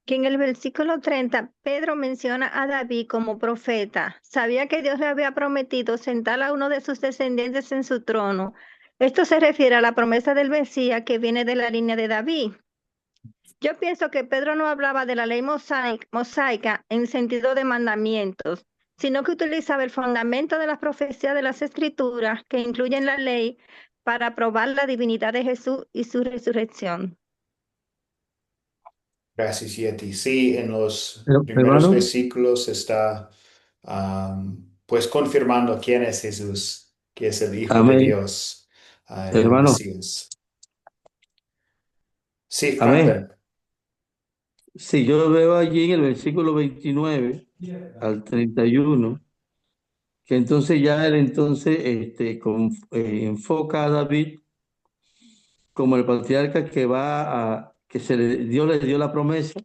R: que en el versículo 30, Pedro menciona a David como profeta. Sabía que Dios le había prometido sentar a uno de sus descendientes en su trono. Esto se refiere a la promesa del Mesías que viene de la línea de David. Yo pienso que Pedro no hablaba de la ley mosaica en sentido de mandamientos, sino que utilizaba el fundamento de las profecías de las Escrituras que incluyen la ley para probar la divinidad de Jesús y su resurrección.
A: Gracias, Yeti. Sí, en los primeros
B: Hermano,
A: versículos está pues confirmando quién es Jesús, que es el Hijo de
B: amén.
A: Dios, el
B: Hermano,
A: Mesías. Sí,
B: amén.
A: Franklin.
B: Sí, yo veo allí en el versículo 29 al 31 que entonces ya él entonces enfoca a David como el patriarca que Dios le dio la promesa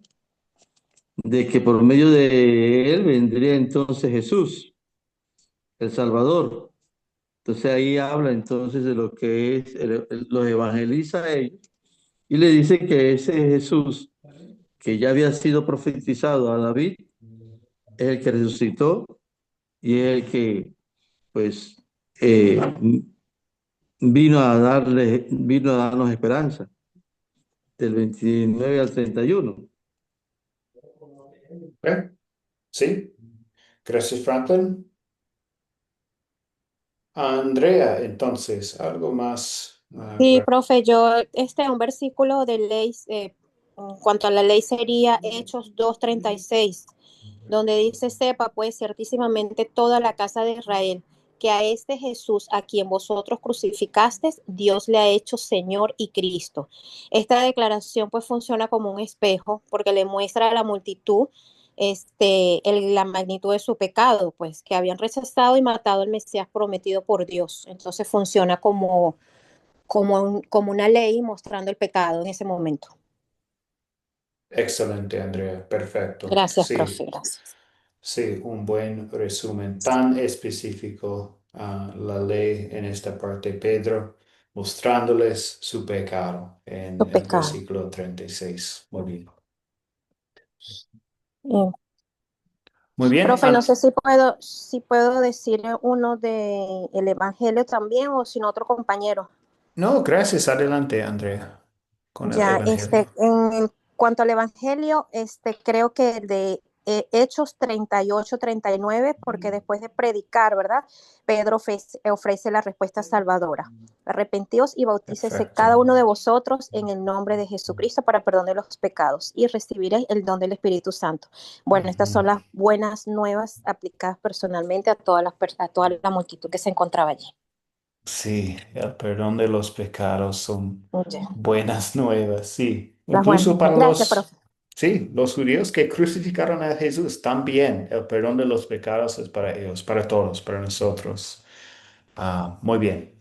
B: de que por medio de él vendría entonces Jesús, el Salvador. Entonces ahí habla entonces de lo que es, los evangeliza a ellos y le dice que ese Jesús que ya había sido profetizado a David es el que resucitó y es el que pues eh, vino a darnos esperanza del 29 al 31.
A: Sí, gracias, Franklin. Andrea, entonces, algo más.
K: Sí, profe, un versículo de ley, en cuanto a la ley sería Hechos 2:36, donde dice, sepa pues ciertísimamente toda la casa de Israel, que a este Jesús a quien vosotros crucificasteis, Dios le ha hecho Señor y Cristo. Esta declaración pues funciona como un espejo porque le muestra a la multitud la magnitud de su pecado, pues que habían rechazado y matado al Mesías prometido por Dios. Entonces funciona como una ley mostrando el pecado en ese momento.
A: Excelente, Andrea. Perfecto.
K: Gracias, profe,
A: Sí,
K: gracias.
A: sí, un buen resumen tan específico a la ley en esta parte, Pedro, mostrándoles su pecado en
K: Su
A: el
K: pecado.
A: versículo 36. Muy bien.
K: Bien.
A: Muy bien.
K: Profe, no sé si puedo decir uno del Evangelio también o sin otro compañero.
A: No, gracias. Adelante, Andrea, con el
K: Ya,
A: Evangelio.
K: en cuanto al Evangelio, creo que el de Hechos 38-39, porque después de predicar, ¿verdad? Pedro ofrece la respuesta salvadora. Arrepentíos y bautícese cada
A: Perfecto.
K: uno de vosotros en el nombre de Jesucristo para perdón de los pecados y recibiréis el don del Espíritu Santo. Bueno, estas son las buenas nuevas aplicadas personalmente a toda la multitud que se encontraba allí.
A: Sí, el perdón de los pecados son
K: Ya.
A: buenas nuevas, sí.
K: Las buenas.
A: Incluso para
K: Gracias, profe.
A: sí, los judíos que crucificaron a Jesús, también el perdón de los pecados es para ellos, para todos, para nosotros. Muy bien.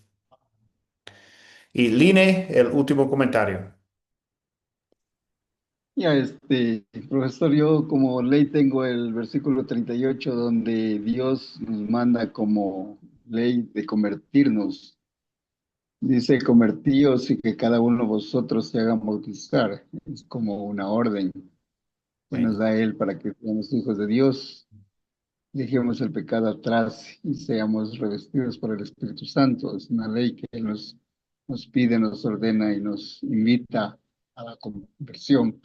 A: Y Line, el último comentario.
I: Ya, profesor, yo como ley tengo el versículo 38 donde Dios nos manda como ley de convertirnos. Dice, convertíos y que cada uno de vosotros se haga bautizar. Es como una orden que nos
A: Bueno,
I: da Él para que seamos hijos de Dios, dejemos el pecado atrás y seamos revestidos por el Espíritu Santo. Es una ley que Él nos nos pide, nos ordena y nos invita a la conversión.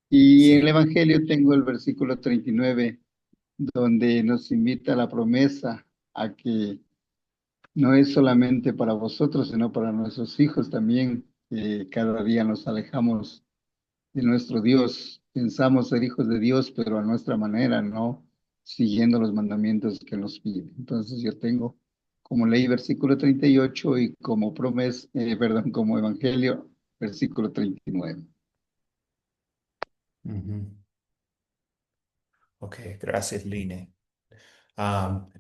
I: Y en el
A: Sí.
I: Evangelio tengo el versículo 39, donde nos invita a la promesa a que no es solamente para vosotros, sino para nuestros hijos también, que cada día nos alejamos de nuestro Dios. Pensamos ser hijos de Dios, pero a nuestra manera, no siguiendo los mandamientos que nos pide. Entonces yo tengo como ley versículo 38 y como promesa, perdón, como evangelio versículo 39.
A: Ujú. Ok, gracias, Line.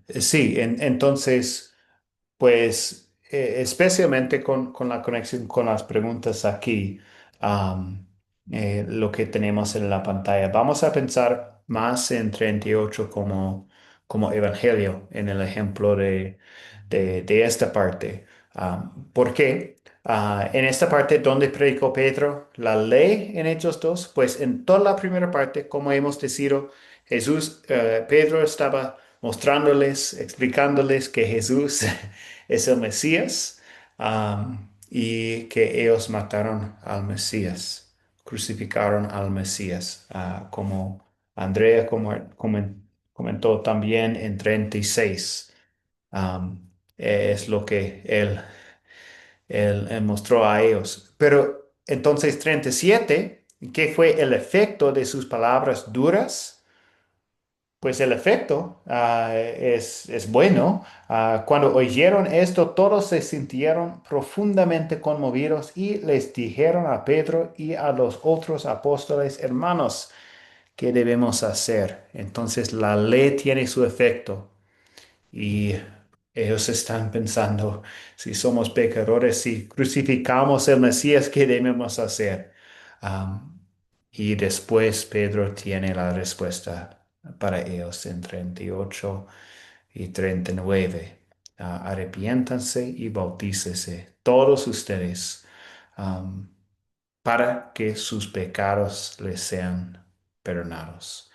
A: Sí, entonces, pues, especialmente con la conexión con las preguntas aquí, am, lo que tenemos en la pantalla, vamos a pensar más en 38 como evangelio, en el ejemplo de esta parte. ¿Por qué? En esta parte donde predicó Pedro la ley en Hechos 2, pues en toda la primera parte, como hemos decidido, Pedro estaba mostrándoles, explicándoles que Jesús es el Mesías, y que ellos mataron al Mesías, crucificaron al Mesías, como Andrea comentó también en 36. Um, es lo que él mostró a ellos. Pero entonces 37, ¿qué fue el efecto de sus palabras duras? Pues el efecto es bueno. Cuando oyeron esto, todos se sintieron profundamente conmovidos y les dijeron a Pedro y a los otros apóstoles, hermanos, ¿qué debemos hacer? Entonces la ley tiene su efecto. Y ellos están pensando, si somos pecadores, si crucificamos el Mesías, ¿qué debemos hacer? Am, y después Pedro tiene la respuesta para ellos en 38 y 39. Arrepiéntanse y bautícese todos ustedes, am, para que sus pecados les sean perdonados.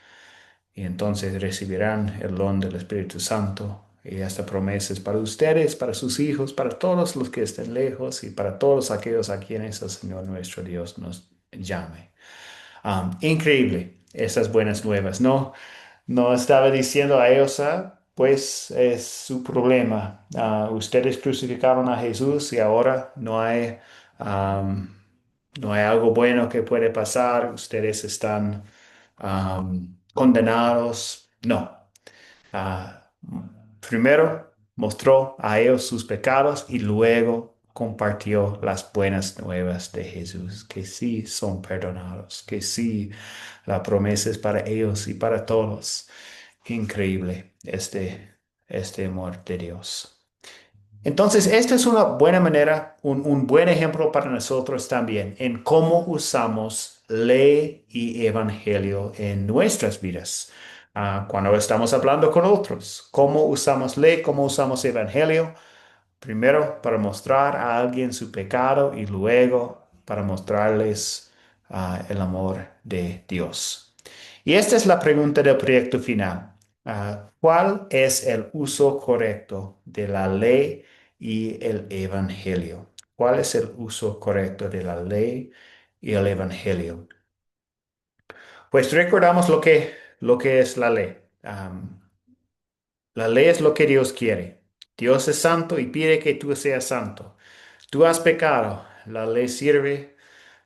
A: Y entonces recibirán el don del Espíritu Santo. Y esta promesa es para ustedes, para sus hijos, para todos los que estén lejos y para todos aquellos a quienes el Señor nuestro Dios nos llame. Increíble, esas buenas nuevas. No estaba diciendo a ellos, pues es su problema. Ustedes crucificaron a Jesús y ahora no hay algo bueno que puede pasar. Ustedes están condenados. No. Ah, Primero mostró a ellos sus pecados y luego compartió las buenas nuevas de Jesús, que sí son perdonados, que sí la promesa es para ellos y para todos. Increíble este amor de Dios. Entonces, esta es una buena manera, un buen ejemplo para nosotros también en cómo usamos ley y evangelio en nuestras vidas. Cuando estamos hablando con otros, cómo usamos ley, cómo usamos evangelio. Primero, para mostrar a alguien su pecado y luego para mostrarles el amor de Dios. Y esta es la pregunta del proyecto final. ¿Cuál es el uso correcto de la ley y el evangelio? ¿Cuál es el uso correcto de la ley y el evangelio? Pues recordamos lo que es la ley. La ley es lo que Dios quiere. Dios es santo y pide que tú seas santo. Tú has pecado. La ley sirve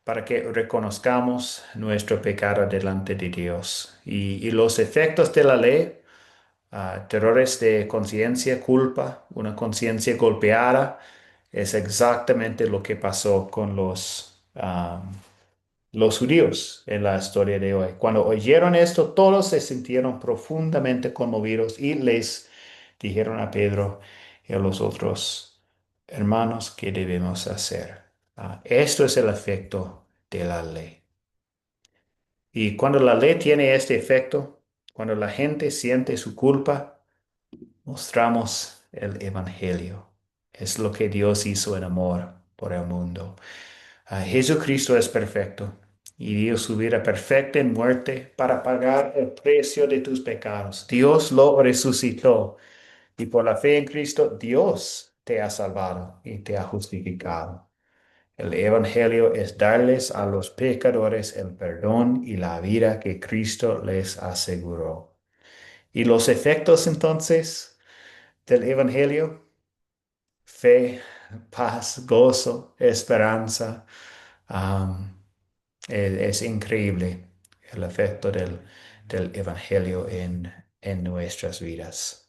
A: para que reconozcamos nuestro pecado delante de Dios. Y los efectos de la ley, terrores de conciencia, culpa, una conciencia golpeada, es exactamente lo que pasó con los judíos en la historia de hoy. Cuando oyeron esto, todos se sintieron profundamente conmovidos y les dijeron a Pedro y a los otros hermanos qué debemos hacer. Esto es el efecto de la ley. Y cuando la ley tiene este efecto, cuando la gente siente su culpa, mostramos el evangelio. Es lo que Dios hizo en amor por el mundo. Jesucristo es perfecto y dio su vida perfecta en muerte para pagar el precio de tus pecados. Dios lo resucitó y por la fe en Cristo Dios te ha salvado y te ha justificado. El Evangelio es darles a los pecadores el perdón y la vida que Cristo les aseguró. ¿Y los efectos entonces del Evangelio? Fe, paz, gozo, esperanza. Am, es increíble el efecto del Evangelio en nuestras vidas.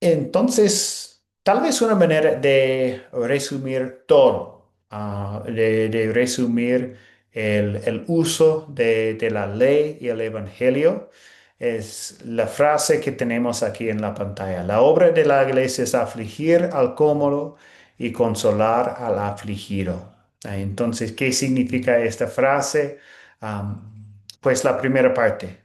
A: Entonces, tal vez una manera de resumir todo, de resumir el uso de la ley y el evangelio, es la frase que tenemos aquí en la pantalla. La obra de la iglesia es afligir al cómodo y consolar al afligido. Entonces, ¿qué significa esta frase? Pues la primera parte,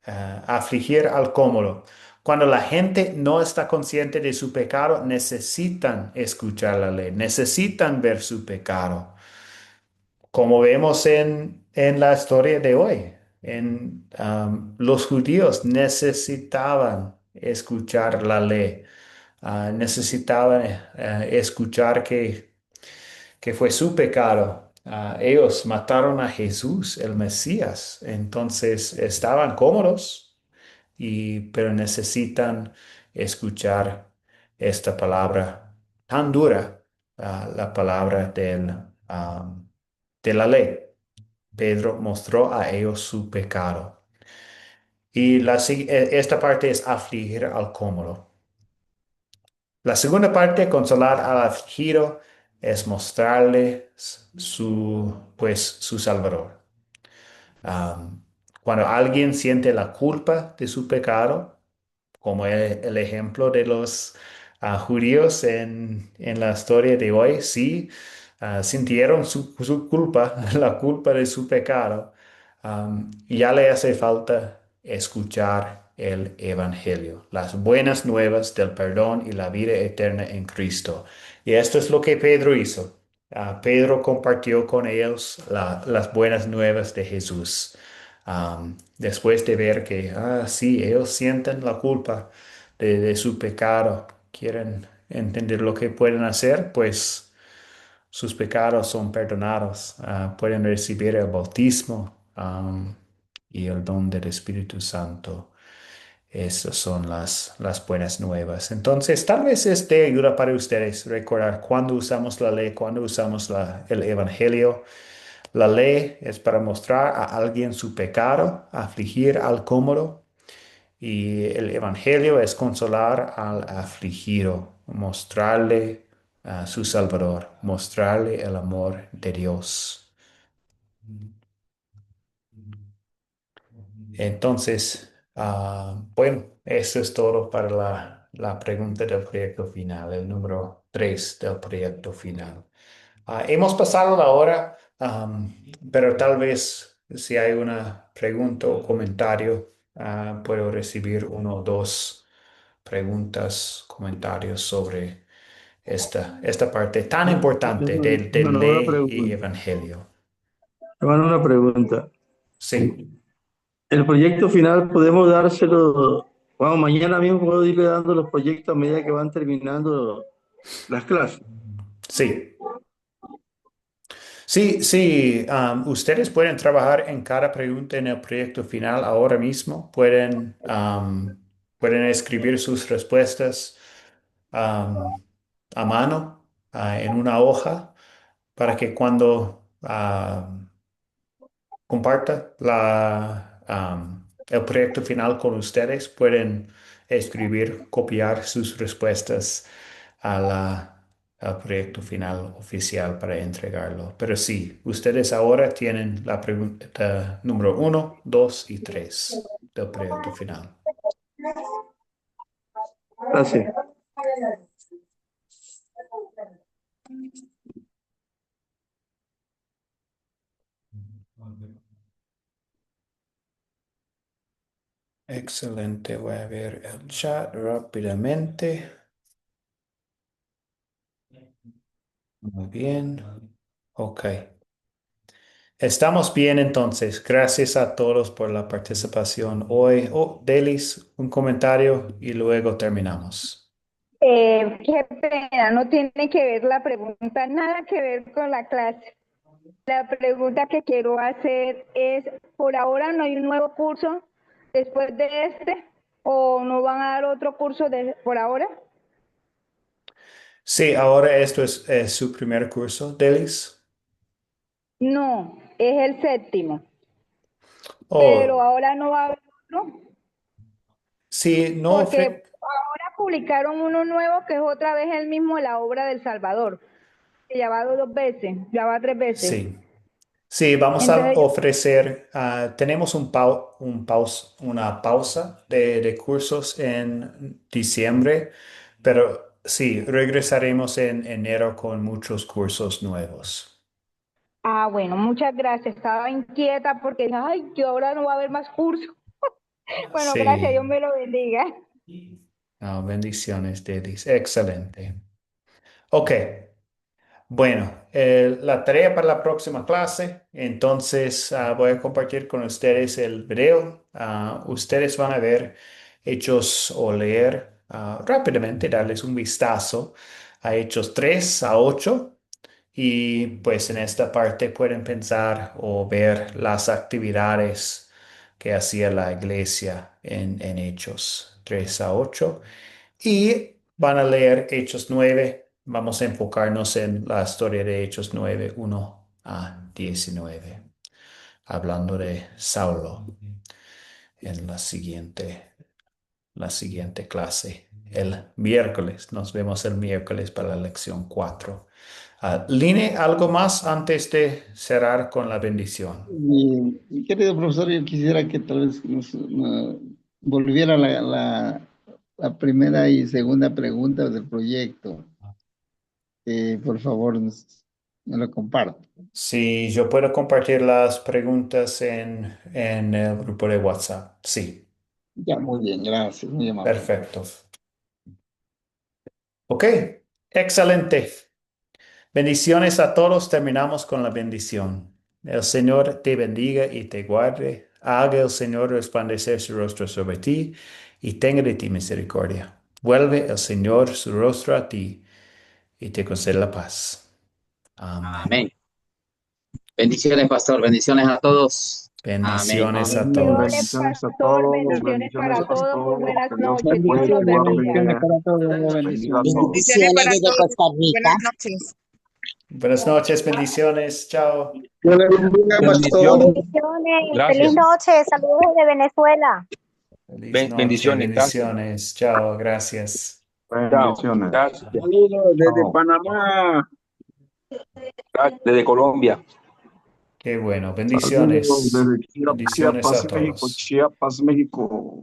A: afligir al cómodo. Cuando la gente no está consciente de su pecado, necesitan escuchar la ley, necesitan ver su pecado. Como vemos en la historia de hoy, los judíos necesitaban escuchar la ley, necesitaban escuchar que fue su pecado. Ellos mataron a Jesús, el Mesías, entonces estaban cómodos pero necesitan escuchar esta palabra tan dura, la palabra de la ley. Pedro mostró a ellos su pecado. Y esta parte es afligir al cómodo. La segunda parte, consolar al afligido, es mostrarle su Salvador. Um, Cuando alguien siente la culpa de su pecado, como el ejemplo de los judíos en la historia de hoy, sí, sintieron su culpa, la culpa de su pecado, y ya le hace falta escuchar el Evangelio, las buenas nuevas del perdón y la vida eterna en Cristo. Y esto es lo que Pedro hizo. Pedro compartió con ellos las buenas nuevas de Jesús. Después de ver que, sí, ellos sienten la culpa de su pecado, quieren entender lo que pueden hacer, pues sus pecados son perdonados, pueden recibir el bautismo, y el don del Espíritu Santo. Esas son las buenas nuevas. Entonces, tal vez es de ayuda para ustedes recordar cuándo usamos la ley, cuándo usamos el Evangelio. La ley es para mostrar a alguien su pecado, afligir al cómodo, y el Evangelio es consolar al afligido, mostrarle a su Salvador, mostrarle el amor de Dios. Entonces, bueno, eso es todo para la pregunta del proyecto final, el número 3 del proyecto final. Hemos pasado la hora, pero tal vez si hay una pregunta o comentario, puedo recibir uno o dos preguntas, comentarios sobre esta parte tan importante de
B: Bueno, una
A: ley y
B: pregunta.
A: evangelio.
B: Hermano, una pregunta.
A: Sí.
B: El proyecto final podemos dárselo, bueno, mañana mismo puedo irle dando los proyectos a medida que van terminando las clases.
A: Sí. Sí, sí, ustedes pueden trabajar en cada pregunta en el proyecto final ahora mismo. Pueden escribir sus respuestas a mano, en una hoja, para que cuando comparta el proyecto final con ustedes, pueden escribir, copiar sus respuestas a al proyecto final oficial para entregarlo. Pero sí, ustedes ahora tienen la pregunta número 1, 2 y 3 del proyecto final.
B: Gracias.
A: Excelente, voy a ver el chat rápidamente. Muy bien. Ok. Estamos bien entonces. Gracias a todos por la participación hoy. Oh, Delis, un comentario y luego terminamos.
C: Qué pena, no tiene que ver la pregunta, nada que ver con la clase. La pregunta que quiero hacer es, ¿por ahora no hay un nuevo curso después de este? ¿O no van a dar otro curso por ahora?
A: Sí, ahora esto es su primer curso, Delis.
C: No, es el séptimo, pero
A: Oh,
C: ahora no va a haber otro,
A: sí, no
C: porque ahora publicaron uno nuevo que es otra vez el mismo, la obra del Salvador, que ya va 2 veces, ya va 3 veces.
A: sí. Sí, vamos a
C: Entonces,
A: ofrecer, tenemos una pausa de cursos en diciembre, pero sí, regresaremos en enero con muchos cursos nuevos.
C: bueno, muchas gracias. Estaba inquieta porque dije, ay, que ahora no va a haber más cursos. Bueno, gracias, Dios
A: Sí,
C: me lo bendiga.
A: bendiciones, Dedis. Excelente. Ok. Bueno, la tarea para la próxima clase, entonces voy a compartir con ustedes el video. Ustedes van a ver Hechos o leer rápidamente, darles un vistazo a Hechos 3 a 8 y pues en esta parte pueden pensar o ver las actividades que hacía la iglesia en Hechos 3 a 8 y van a leer Hechos 9. Vamos a enfocarnos en la historia de Hechos 9 1 a 19, hablando de Saulo en la siguiente clase. El miércoles, nos vemos el miércoles para la lección 4. Line, ¿algo más antes de cerrar con la bendición?
I: Mi querido profesor, yo quisiera que tal vez volviera la primera y segunda pregunta del proyecto. Por favor, me lo comparto.
A: Sí, yo puedo compartir las preguntas en el grupo de WhatsApp. Sí,
I: Ya, muy bien, gracias, muy amable.
A: perfecto. Ok, excelente. Bendiciones a todos. Terminamos con la bendición. El Señor te bendiga y te guarde. Haga el Señor resplandecer su rostro sobre ti y tenga de ti misericordia. Vuelve el Señor su rostro a ti y te concede la paz. Amén.
D: Amén. Bendiciones, pastor. Bendiciones a todos. Amén.
A: Bendiciones a
C: Bendiciones,
A: todos.
L: Bendiciones a
C: pastor,
L: todos,
C: bendiciones
L: bendiciones
C: para
L: a
C: todos, muy
L: todos,
C: buenas
L: que Dios
C: noches,
L: te
C: Dios
L: cuide,
C: los
L: guarde,
C: bendiga.
N: Bendiciones para todos,
L: bendiga a
N: bendiciones.
L: todos.
J: Bendiciones desde Costa Rica.
S: Buenas noches.
A: Buenas noches, bendiciones. Chao.
F: Dios le bendiga, pastor.
N: Bendiciones.
S: Bendiciones. Feliz
N: Gracias.
S: noche. Saludos desde Venezuela.
A: Feliz noche,
N: Bendiciones. Gracias.
A: bendiciones. Chao, gracias.
N: Chao.
L: Bendiciones.
N: Gracias.
Q: Saludos desde
L: Chao.
Q: Panamá.
N: Desde Colombia.
A: Qué bueno.
L: Saludos
A: Bendiciones.
L: desde
A: Bendiciones
L: Chiapas,
A: a
L: México,
A: todos.
L: Chiapas, México.